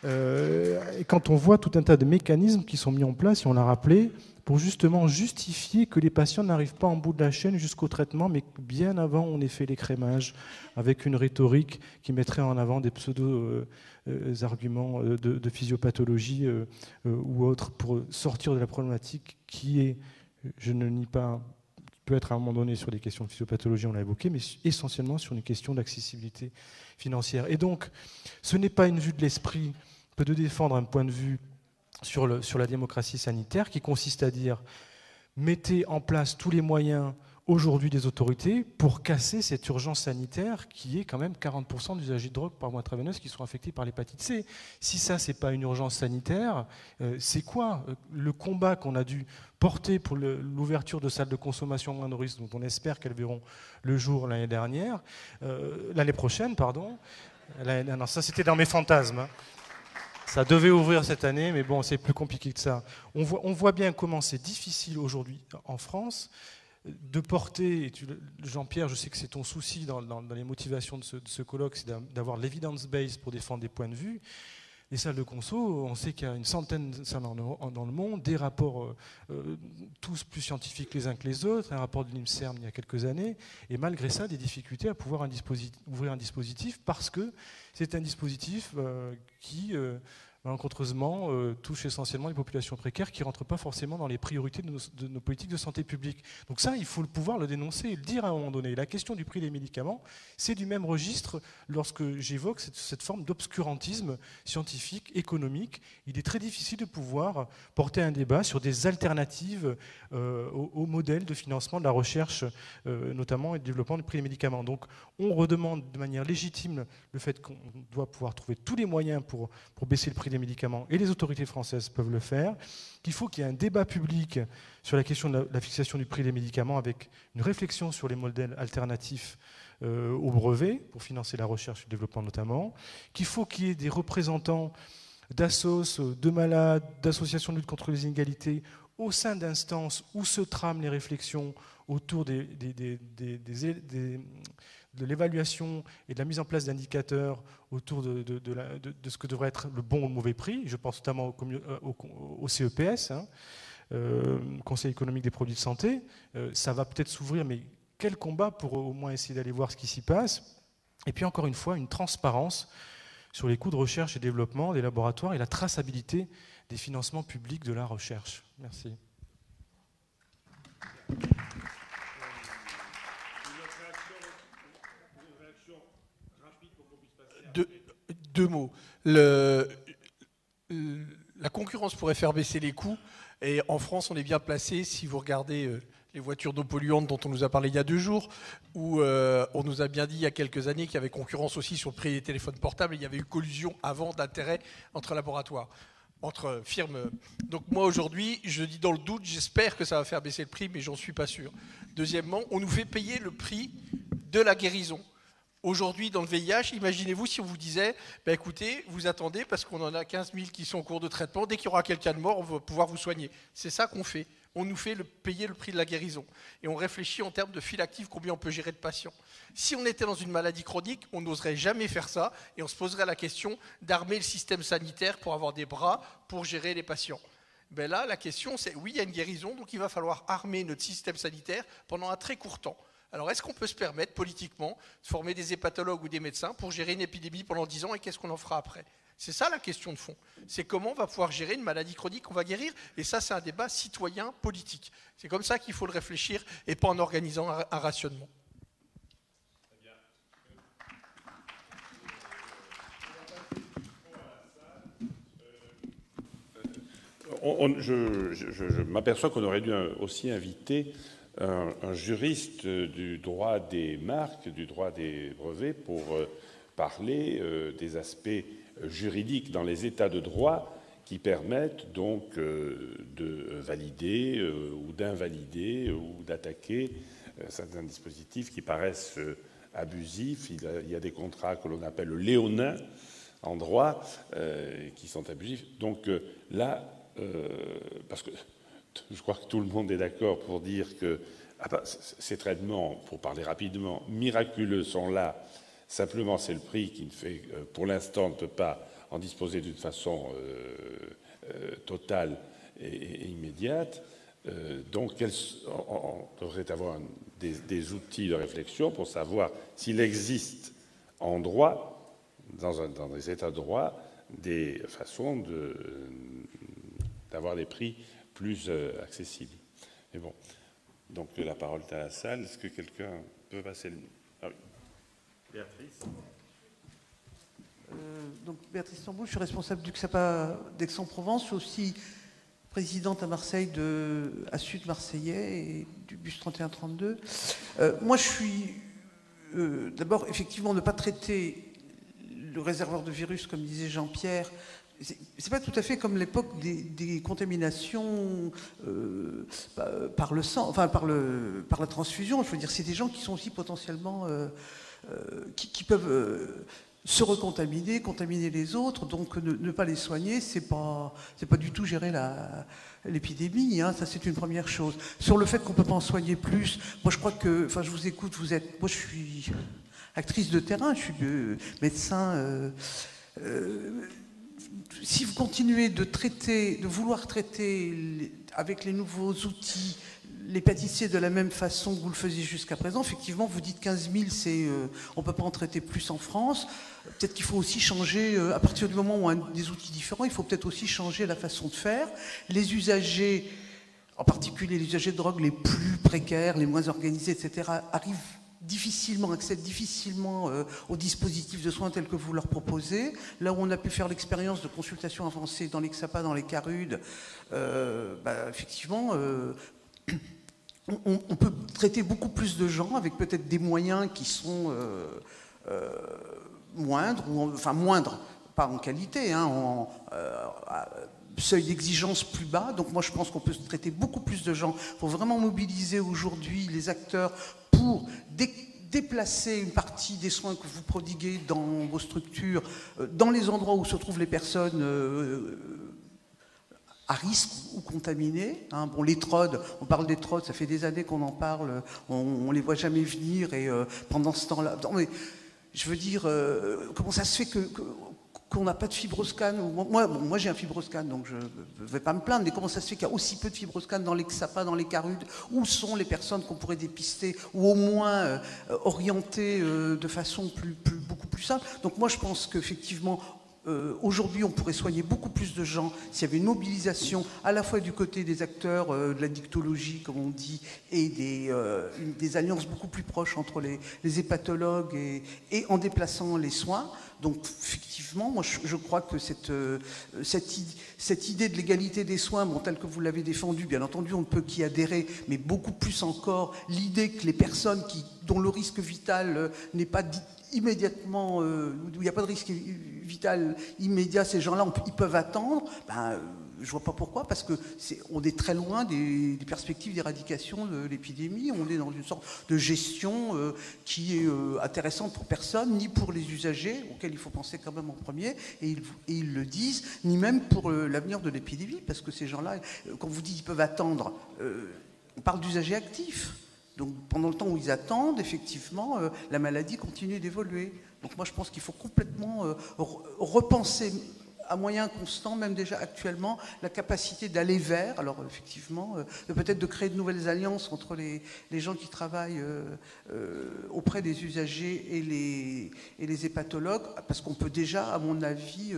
Et quand on voit tout un tas de mécanismes qui sont mis en place, et on l'a rappelé, pour justement justifier que les patients n'arrivent pas en bout de la chaîne jusqu'au traitement, mais bien avant on ait fait l'écrémage, avec une rhétorique qui mettrait en avant des pseudo-arguments de physiopathologie ou autres, pour sortir de la problématique qui est, je ne nie pas, peut être à un moment donné sur des questions de physiopathologie, on l'a évoqué, mais essentiellement sur une question d'accessibilité financière. Et donc, ce n'est pas une vue de l'esprit que de défendre un point de vue sur la démocratie sanitaire qui consiste à dire mettez en place tous les moyens aujourd'hui des autorités pour casser cette urgence sanitaire qui est quand même 40% d'usagers de drogue par voie intraveineuse qui sont affectés par l'hépatite C. Si ça, c'est pas une urgence sanitaire, c'est quoi le combat qu'on a dû porter pour l'ouverture de salles de consommation moindre risque, dont on espère qu'elles verront le jour l'année prochaine, pardon. Non, ça c'était dans mes fantasmes. Hein. Ça devait ouvrir cette année, mais bon, c'est plus compliqué que ça. On voit bien comment c'est difficile aujourd'hui en France de porter, Jean-Pierre, je sais que c'est ton souci dans les motivations de ce colloque, c'est d'avoir l'evidence base pour défendre des points de vue. Les salles de conso, on sait qu'il y a une centaine de salles dans le monde, des rapports tous plus scientifiques les uns que les autres, un rapport de l'INSERM il y a quelques années, et malgré ça, des difficultés à pouvoir ouvrir un dispositif, parce que c'est un dispositif qui, malencontreusement, touche essentiellement les populations précaires qui ne rentrent pas forcément dans les priorités de nos politiques de santé publique. Donc ça, il faut pouvoir le dénoncer et le dire à un moment donné. La question du prix des médicaments, c'est du même registre lorsque j'évoque cette forme d'obscurantisme scientifique, économique. Il est très difficile de pouvoir porter un débat sur des alternatives au modèle de financement de la recherche, notamment et du développement du prix des médicaments. Donc on redemande de manière légitime le fait qu'on doit pouvoir trouver tous les moyens pour baisser le prix des médicaments, et les autorités françaises peuvent le faire, qu'il faut qu'il y ait un débat public sur la question de la fixation du prix des médicaments avec une réflexion sur les modèles alternatifs au brevet pour financer la recherche et le développement notamment, qu'il faut qu'il y ait des représentants d'assos, de malades, d'associations de lutte contre les inégalités au sein d'instances où se trament les réflexions autour de l'évaluation et de la mise en place d'indicateurs autour de ce que devrait être le bon ou le mauvais prix. Je pense notamment au CEPS, hein, Conseil économique des produits de santé. Ça va peut-être s'ouvrir, mais quel combat pour au moins essayer d'aller voir ce qui s'y passe. Et puis encore une fois, une transparence sur les coûts de recherche et développement des laboratoires et la traçabilité des financements publics de la recherche. Merci. Deux mots. La concurrence pourrait faire baisser les coûts, et en France, on est bien placé si vous regardez les voitures non polluantes dont on nous a parlé il y a 2 jours, où on nous a bien dit il y a quelques années qu'il y avait concurrence aussi sur le prix des téléphones portables, et il y avait eu collusion avant d'intérêt entre laboratoires. entre firmes. Donc moi aujourd'hui, je dis dans le doute, j'espère que ça va faire baisser le prix, mais j'en suis pas sûr. Deuxièmement, on nous fait payer le prix de la guérison. Aujourd'hui, dans le VIH, imaginez-vous si on vous disait, bah écoutez, vous attendez parce qu'on en a 15 000 qui sont en cours de traitement, dès qu'il y aura quelqu'un de mort, on va pouvoir vous soigner. C'est ça qu'on fait. On nous fait payer le prix de la guérison. Et on réfléchit en termes de fil actif, combien on peut gérer de patients. Si on était dans une maladie chronique, on n'oserait jamais faire ça et on se poserait la question d'armer le système sanitaire pour avoir des bras pour gérer les patients. Ben là, la question, c'est oui, il y a une guérison, donc il va falloir armer notre système sanitaire pendant un très court temps. Alors, est-ce qu'on peut se permettre, politiquement, de former des hépatologues ou des médecins pour gérer une épidémie pendant 10 ans et qu'est-ce qu'on en fera après? C'est ça la question de fond. C'est comment on va pouvoir gérer une maladie chronique qu'on va guérir. Et ça, c'est un débat citoyen politique. C'est comme ça qu'il faut le réfléchir et pas en organisant un rationnement. Je m'aperçois qu'on aurait dû aussi inviter un juriste du droit des marques, du droit des brevets, pour parler des aspects juridiques dans les états de droit qui permettent donc de valider ou d'invalider ou d'attaquer certains dispositifs qui paraissent abusifs. Il y a des contrats que l'on appelle léonins en droit qui sont abusifs. Donc là, parce que je crois que tout le monde est d'accord pour dire que ces traitements, pour parler rapidement, miraculeux sont là. Simplement, c'est le prix qui ne fait, pour l'instant, on ne peut pas en disposer d'une façon totale et immédiate. Donc, on devrait avoir des outils de réflexion pour savoir s'il existe en droit, dans des états de droit, des façons d'avoir des prix plus accessibles. Mais bon, donc la parole est à la salle. Est-ce que quelqu'un peut passer le... Ah oui. Béatrice. Donc Béatrice Tamboul, je suis responsable du XAPA d'Aix-en-Provence. Je suis aussi présidente à Marseille à Sud Marseillais et du bus 3132. Moi, je suis d'abord, effectivement, ne pas traiter le réservoir de virus, comme disait Jean-Pierre. C'est pas tout à fait comme l'époque des contaminations par le sang, enfin par la transfusion. Je veux dire, c'est des gens qui sont aussi potentiellement qui peuvent se recontaminer, contaminer les autres. Donc ne pas les soigner, c'est pas du tout gérer l'épidémie. Hein, ça, c'est une première chose. Sur le fait qu'on peut pas en soigner plus, moi je crois que, enfin, je vous écoute. Moi, je suis actrice de terrain, je suis médecin. Si vous continuez de vouloir traiter avec les nouveaux outils l'hépatite C de la même façon que vous le faisiez jusqu'à présent, effectivement, vous dites 15 000, on ne peut pas en traiter plus en France. Peut-être qu'il faut aussi changer, à partir du moment où on a des outils différents, il faut peut-être aussi changer la façon de faire. Les usagers, en particulier les usagers de drogue les plus précaires, les moins organisés, etc., accèdent difficilement aux dispositifs de soins tels que vous leur proposez. Là où on a pu faire l'expérience de consultation avancée dans les XAPA, dans les CARUD, effectivement, on peut traiter beaucoup plus de gens avec peut-être des moyens qui sont moindres, moindres, pas en qualité, hein, seuil d'exigence plus bas. Donc moi je pense qu'on peut traiter beaucoup plus de gens. Il faut vraiment mobiliser aujourd'hui les acteurs pour déplacer une partie des soins que vous prodiguez dans vos structures, dans les endroits où se trouvent les personnes à risque ou contaminées. Hein. Bon, les TROD, on parle des TROD, ça fait des années qu'on en parle, on les voit jamais venir, et pendant ce temps-là... Je veux dire, comment ça se fait qu'on n'a pas de fibroscan? Moi j'ai un fibroscan, donc je ne vais pas me plaindre, mais comment ça se fait qu'il y a aussi peu de fibroscan dans les XAPA, dans les CARUD? Où sont les personnes qu'on pourrait dépister, ou au moins orienter de façon beaucoup plus simple? Donc moi je pense qu'effectivement, aujourd'hui, on pourrait soigner beaucoup plus de gens s'il y avait une mobilisation à la fois du côté des acteurs de la dictologie, comme on dit, et des alliances beaucoup plus proches entre les hépatologues et en déplaçant les soins. Donc, effectivement, moi, je crois que cette idée de l'égalité des soins, bon, telle que vous l'avez défendue, bien entendu, on ne peut qu'y adhérer, mais beaucoup plus encore l'idée que les personnes dont le risque vital n'est pas immédiatement, où il n'y a pas de risque vital immédiat, ces gens-là, ils peuvent attendre. Ben, je vois pas pourquoi, parce que on est très loin des perspectives d'éradication de l'épidémie. On est dans une sorte de gestion qui est intéressante pour personne, ni pour les usagers, auxquels il faut penser quand même en premier, et ils le disent, ni même pour l'avenir de l'épidémie, parce que ces gens-là, quand vous dites qu'ils peuvent attendre, on parle d'usagers actifs. Donc pendant le temps où ils attendent, effectivement, la maladie continue d'évoluer. Donc moi je pense qu'il faut complètement repenser à moyen constant, même déjà actuellement, la capacité d'aller vers, alors effectivement, peut-être de créer de nouvelles alliances entre les gens qui travaillent auprès des usagers et les hépatologues, parce qu'on peut déjà, à mon avis,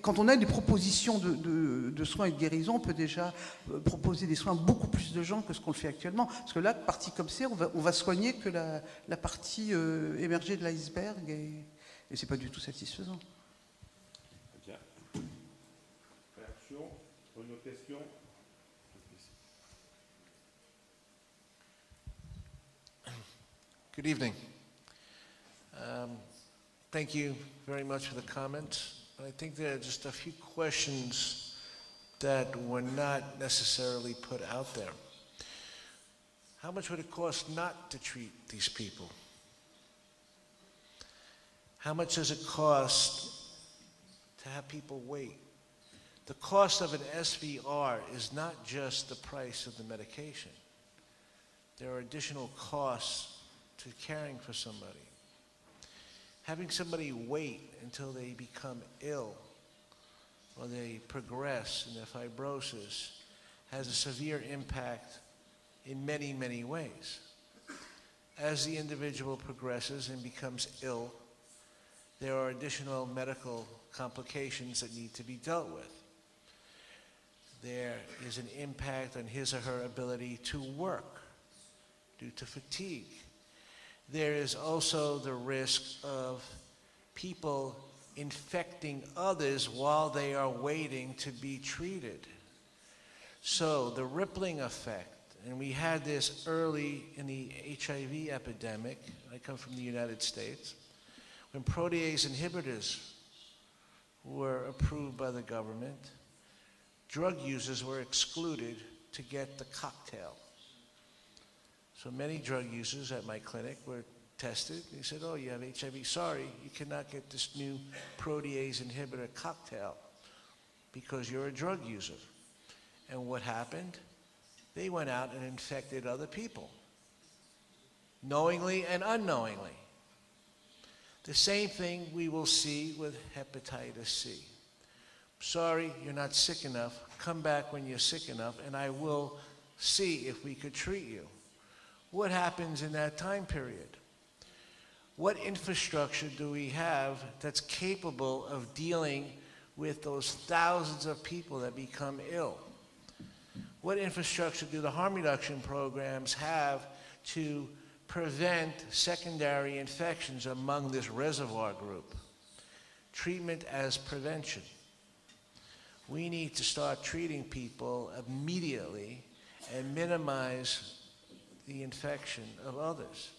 quand on a des propositions de soins et de guérison, on peut déjà proposer des soins à beaucoup plus de gens que ce qu'on le fait actuellement. Parce que là, partie comme ça, on va soigner que la partie émergée de l'iceberg, et c'est pas du tout satisfaisant. Une autre question? Good evening. Thank you very much for the comments. I think there are just a few questions that were not necessarily put out there. How much would it cost not to treat these people? How much does it cost to have people wait? The cost of an SVR is not just the price of the medication. There are additional costs to caring for somebody. Having somebody wait until they become ill or they progress in their fibrosis has a severe impact in many, many ways. As the individual progresses and becomes ill, there are additional medical complications that need to be dealt with. There is an impact on his or her ability to work due to fatigue. There is also the risk of people infecting others while they are waiting to be treated. So the rippling effect, and we had this early in the HIV epidemic. I come from the United States, when protease inhibitors were approved by the government, drug users were excluded to get the cocktail. So many drug users at my clinic were tested. They said, oh, you have HIV. Sorry, you cannot get this new protease inhibitor cocktail because you're a drug user. And what happened? They went out and infected other people, knowingly and unknowingly. The same thing we will see with hepatitis C. Sorry, you're not sick enough. Come back when you're sick enough, and I will see if we could treat you. What happens in that time period? What infrastructure do we have that's capable of dealing with those thousands of people that become ill? What infrastructure do the harm reduction programs have to prevent secondary infections among this reservoir group? Treatment as prevention. We need to start treating people immediately and minimize the infection of others.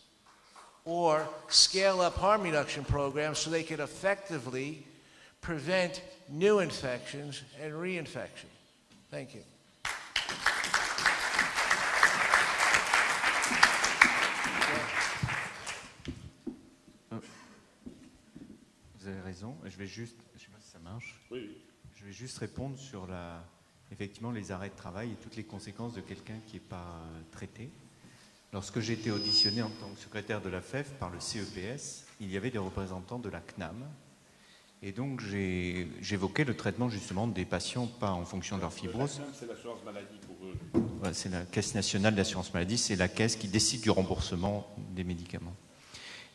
Or scale up harm reduction programs so they can effectively prevent new infections and reinfection. Thank you. Vous avez raison. Je vais juste, je sais pas si ça marche. Oui. Je vais juste répondre sur effectivement les arrêts de travail et toutes les conséquences de quelqu'un qui n'est pas traité. Lorsque j'ai été auditionné en tant que secrétaire de la FEF par le CEPS, il y avait des représentants de la CNAM. Et donc j'évoquais le traitement justement des patients pas en fonction de leur fibrose. La CNAM, c'est l'assurance maladie pour eux. Ouais, c'est la Caisse nationale d'assurance maladie, c'est la caisse qui décide du remboursement des médicaments.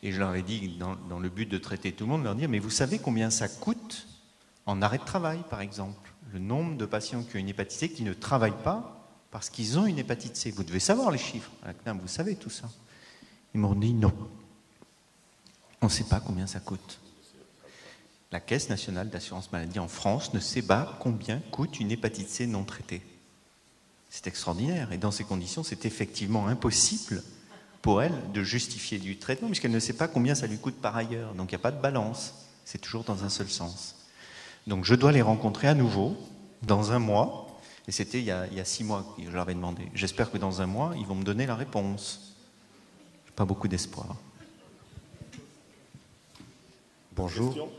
Et je leur ai dit, dans le but de traiter tout le monde, leur dire, mais vous savez combien ça coûte en arrêt de travail, par exemple? Le nombre de patients qui ont une hépatite C qui ne travaillent pas parce qu'ils ont une hépatite C. Vous devez savoir les chiffres. À la CNAM, vous savez tout ça. Ils m'ont dit non. On ne sait pas combien ça coûte. La Caisse nationale d'assurance maladie en France ne sait pas combien coûte une hépatite C non traitée. C'est extraordinaire. Et dans ces conditions, c'est effectivement impossible pour elle de justifier du traitement, puisqu'elle ne sait pas combien ça lui coûte par ailleurs. Donc il n'y a pas de balance. C'est toujours dans un seul sens. Donc je dois les rencontrer à nouveau, dans un mois. Et c'était il y a 6 mois que je leur avais demandé. J'espère que dans un mois, ils vont me donner la réponse. Je n'ai pas beaucoup d'espoir. Bonjour.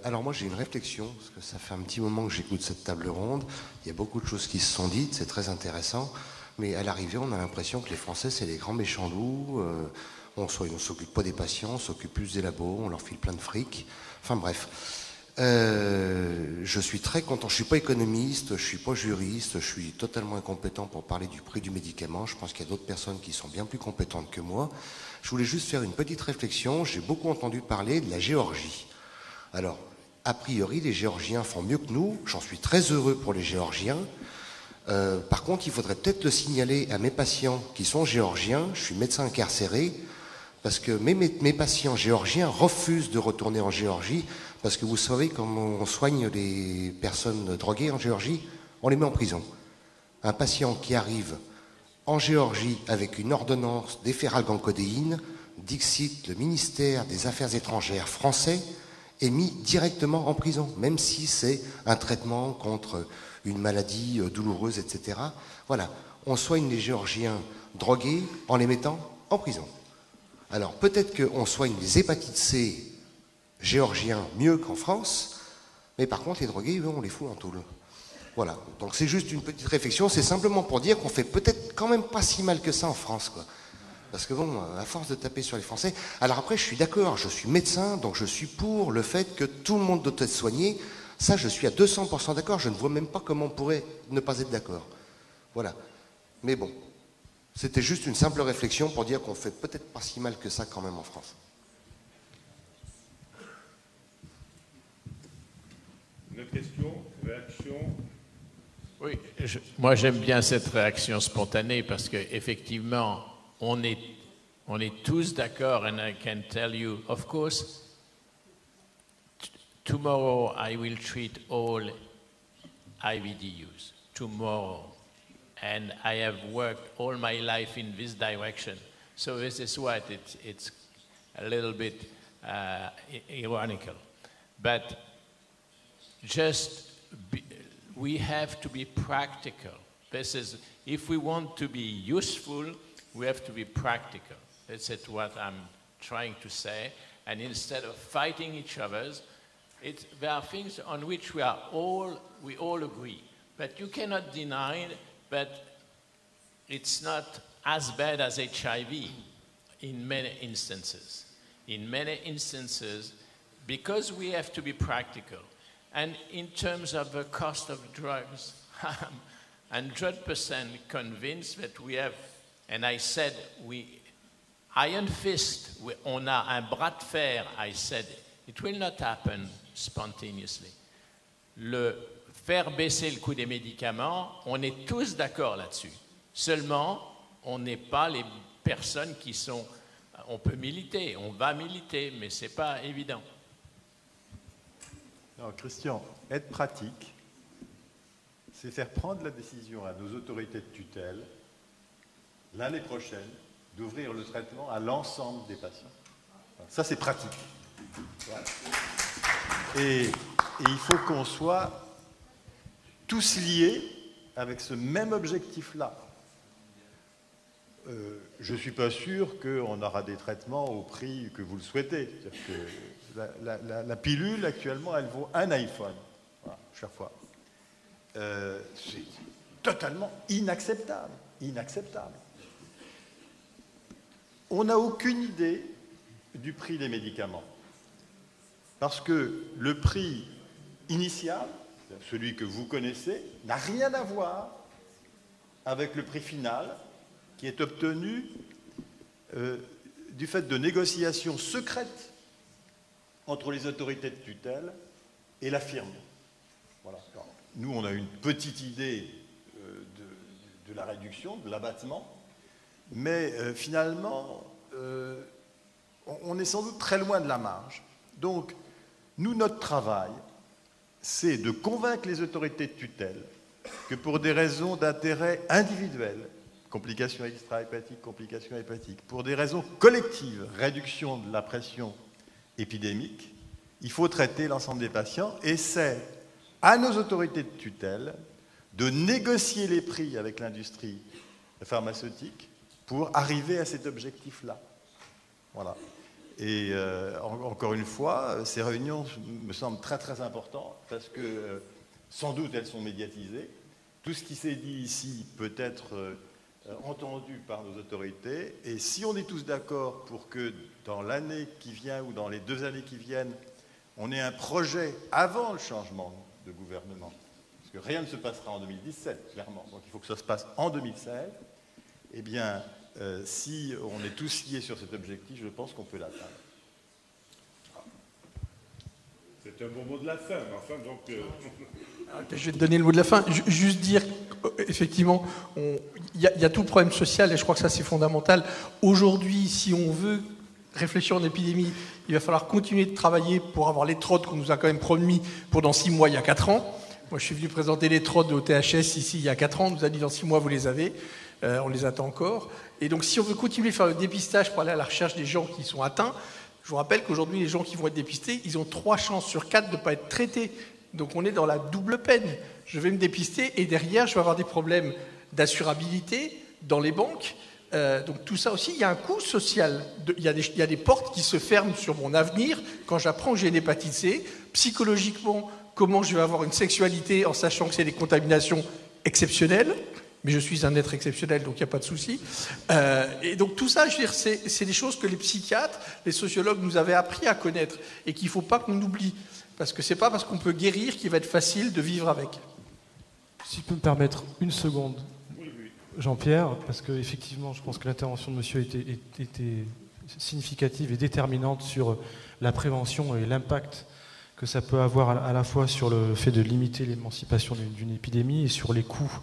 Alors moi j'ai une réflexion, parce que ça fait un petit moment que j'écoute cette table ronde. Il y a beaucoup de choses qui se sont dites, c'est très intéressant. Mais à l'arrivée, on a l'impression que les Français, c'est les grands méchants loups. On ne s'occupe pas des patients, on s'occupe plus des labos, on leur file plein de fric. Enfin bref. Je suis très content. Je ne suis pas économiste, je ne suis pas juriste, je suis totalement incompétent pour parler du prix du médicament. Je pense qu'il y a d'autres personnes qui sont bien plus compétentes que moi. Je voulais juste faire une petite réflexion. J'ai beaucoup entendu parler de la Géorgie. Alors, a priori, les Géorgiens font mieux que nous. J'en suis très heureux pour les Géorgiens. Par contre, il faudrait peut-être le signaler à mes patients qui sont géorgiens. Je suis médecin incarcéré, parce que mes patients géorgiens refusent de retourner en Géorgie, parce que vous savez comment on soigne les personnes droguées en Géorgie? On les met en prison. Un patient qui arrive en Géorgie avec une ordonnance d'éphéral-gancodéine, dixit le ministère des Affaires étrangères français, est mis directement en prison, même si c'est un traitement contre une maladie douloureuse, etc. Voilà, on soigne les Géorgiens drogués en les mettant en prison. Alors peut-être qu'on soigne les hépatites C géorgiens mieux qu'en France, mais par contre les drogués, eux, on les fout en tôle. Voilà, donc c'est juste une petite réflexion, c'est simplement pour dire qu'on fait peut-être quand même pas si mal que ça en France, quoi. Parce que bon, à force de taper sur les Français... Alors après, je suis d'accord, je suis médecin, donc je suis pour le fait que tout le monde doit être soigné. Ça, je suis à 200% d'accord, je ne vois même pas comment on pourrait ne pas être d'accord. Voilà. Mais bon, c'était juste une simple réflexion pour dire qu'on fait peut-être pas si mal que ça quand même en France. Une autre question? Réaction? Oui, moi j'aime bien cette réaction spontanée parce qu'effectivement, on est tous d'accord, and I can tell you, of course, tomorrow I will treat all IVDUs, tomorrow. And I have worked all my life in this direction. So this is what it's a little bit ironical. But we have to be practical. This is, if we want to be useful, we have to be practical. That's what I'm trying to say. And instead of fighting each other, there are things on which we all agree. But you cannot deny that it's not as bad as HIV in many instances. In many instances, because we have to be practical. And in terms of the cost of drugs, I'm 100% convinced that we have, and I said, iron fist, on a un bras de fer, I said, it will not happen spontaneously. Faire baisser le coût des médicaments, on est tous d'accord là-dessus. Seulement, on n'est pas les personnes qui sont... On peut militer, on va militer, mais ce n'est pas évident. Non, Christian, être pratique, c'est faire prendre la décision à nos autorités de tutelle, l'année prochaine, d'ouvrir le traitement à l'ensemble des patients. Ça, c'est pratique. Voilà. Et il faut qu'on soit tous liés avec ce même objectif-là. Je ne suis pas sûr qu'on aura des traitements au prix que vous le souhaitez. C'est-à-dire que la pilule, actuellement, elle vaut un iPhone, voilà, chaque fois. C'est totalement inacceptable. Inacceptable. On n'a aucune idée du prix des médicaments. Parce que le prix initial, celui que vous connaissez, n'a rien à voir avec le prix final qui est obtenu du fait de négociations secrètes entre les autorités de tutelle et la firme. Voilà. Alors, nous, on a une petite idée de la réduction, de l'abattement, mais finalement, on est sans doute très loin de la marge. Donc, Nous, notre travail, c'est de convaincre les autorités de tutelle que pour des raisons d'intérêt individuel, complications extra-hépatiques, complications hépatiques, pour des raisons collectives, réduction de la pression épidémique, il faut traiter l'ensemble des patients et c'est à nos autorités de tutelle de négocier les prix avec l'industrie pharmaceutique pour arriver à cet objectif-là. Voilà. Et encore une fois, ces réunions me semblent très très importantes parce que sans doute elles sont médiatisées. Tout ce qui s'est dit ici peut être entendu par nos autorités. Et si on est tous d'accord pour que dans l'année qui vient ou dans les 2 années qui viennent, on ait un projet avant le changement de gouvernement, parce que rien ne se passera en 2017, clairement, donc il faut que ça se passe en 2016, eh bien, si on est tous liés sur cet objectif, je pense qu'on peut l'atteindre. C'est un bon mot de la fin, enfin, donc... Je vais te donner le mot de la fin. Juste dire, effectivement, il y a tout le problème social, et je crois que ça c'est fondamental. Aujourd'hui, si on veut réfléchir en épidémie, il va falloir continuer de travailler pour avoir les TROD qu'on nous a quand même promis pour dans 6 mois, il y a 4 ans. Moi, je suis venu présenter les TROD au THS ici il y a 4 ans. On nous a dit dans 6 mois, vous les avez. On les attend encore. Et donc, si on veut continuer à faire le dépistage pour aller à la recherche des gens qui sont atteints, je vous rappelle qu'aujourd'hui, les gens qui vont être dépistés, ils ont 3 chances sur 4 de ne pas être traités. Donc, on est dans la double peine. Je vais me dépister et derrière, je vais avoir des problèmes d'assurabilité dans les banques. Donc tout ça aussi, il y a un coût social. Il y a des portes qui se ferment sur mon avenir quand j'apprends que j'ai une hépatite C. Psychologiquement, comment je vais avoir une sexualité en sachant que c'est des contaminations exceptionnelles, mais je suis un être exceptionnel, donc il n'y a pas de souci. Et donc tout ça, je veux dire, c'est des choses que les psychiatres, les sociologues nous avaient appris à connaître et qu'il ne faut pas qu'on oublie. Parce que ce n'est pas parce qu'on peut guérir qu'il va être facile de vivre avec. Si je peux me permettre une seconde, Jean-Pierre, parce qu'effectivement, je pense que l'intervention de monsieur était significative et déterminante sur la prévention et l'impact que ça peut avoir à la fois sur le fait de limiter l'émancipation d'une épidémie et sur les coûts.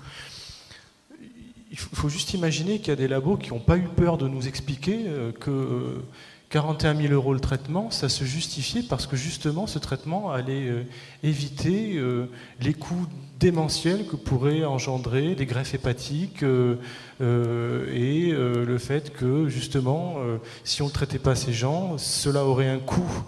Il faut juste imaginer qu'il y a des labos qui n'ont pas eu peur de nous expliquer que 41 000 € le traitement, ça se justifiait parce que justement ce traitement allait éviter les coûts démentiels que pourraient engendrer les greffes hépatiques et le fait que justement si on ne traitait pas ces gens, cela aurait un coût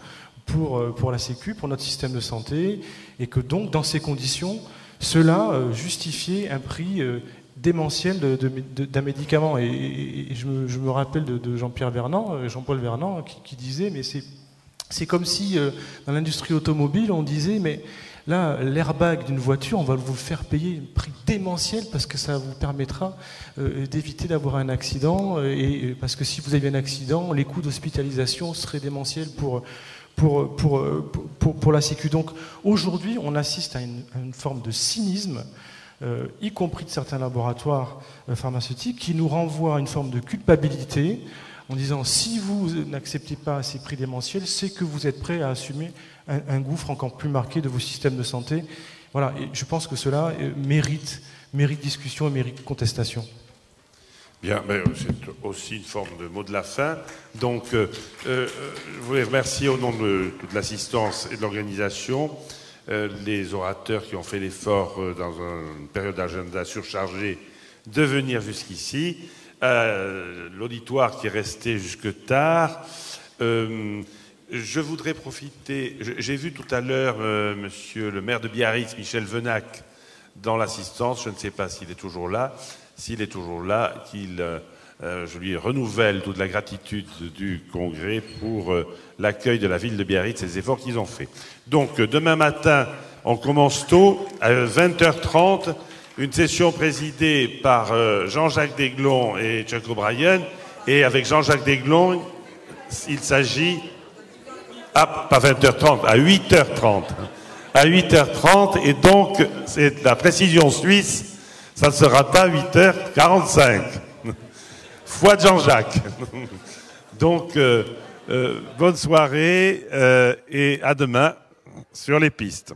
pour la Sécu, pour notre système de santé, et que donc dans ces conditions, cela justifiait un prix démentiel d'un médicament. Et je me rappelle de Jean-Paul Vernant, qui disait, mais c'est comme si dans l'industrie automobile, on disait, mais là, l'airbag d'une voiture, on va vous le faire payer un prix démentiel parce que ça vous permettra d'éviter d'avoir un accident, et parce que si vous avez un accident, les coûts d'hospitalisation seraient démentiels pour la Sécu. Donc aujourd'hui, on assiste à une forme de cynisme, y compris de certains laboratoires pharmaceutiques, qui nous renvoient à une forme de culpabilité en disant si vous n'acceptez pas ces prix démentiels, c'est que vous êtes prêt à assumer un gouffre encore plus marqué de vos systèmes de santé. Voilà, et je pense que cela mérite discussion et mérite contestation. Bien, mais c'est aussi une forme de mot de la fin. Donc, je voulais remercier au nom de toute l'assistance et de l'organisation les orateurs qui ont fait l'effort dans une période d'agenda surchargée de venir jusqu'ici, l'auditoire qui est resté jusque tard. Je voudrais profiter, j'ai vu tout à l'heure monsieur le maire de Biarritz, Michel Venac, dans l'assistance, je ne sais pas s'il est toujours là. S'il est toujours là, je lui renouvelle toute la gratitude du Congrès pour l'accueil de la ville de Biarritz et les efforts qu'ils ont faits. Donc, demain matin, on commence tôt, à 20h30, une session présidée par Jean-Jacques Desglons et Chuck O'Brien. Et avec Jean-Jacques Desglons, il s'agit... Ah, pas 20h30, à 8h30. À 8h30, et donc, c'est la précision suisse... Ça ne sera pas 8h45. Foi de Jean-Jacques. Donc, bonne soirée et à demain sur les pistes.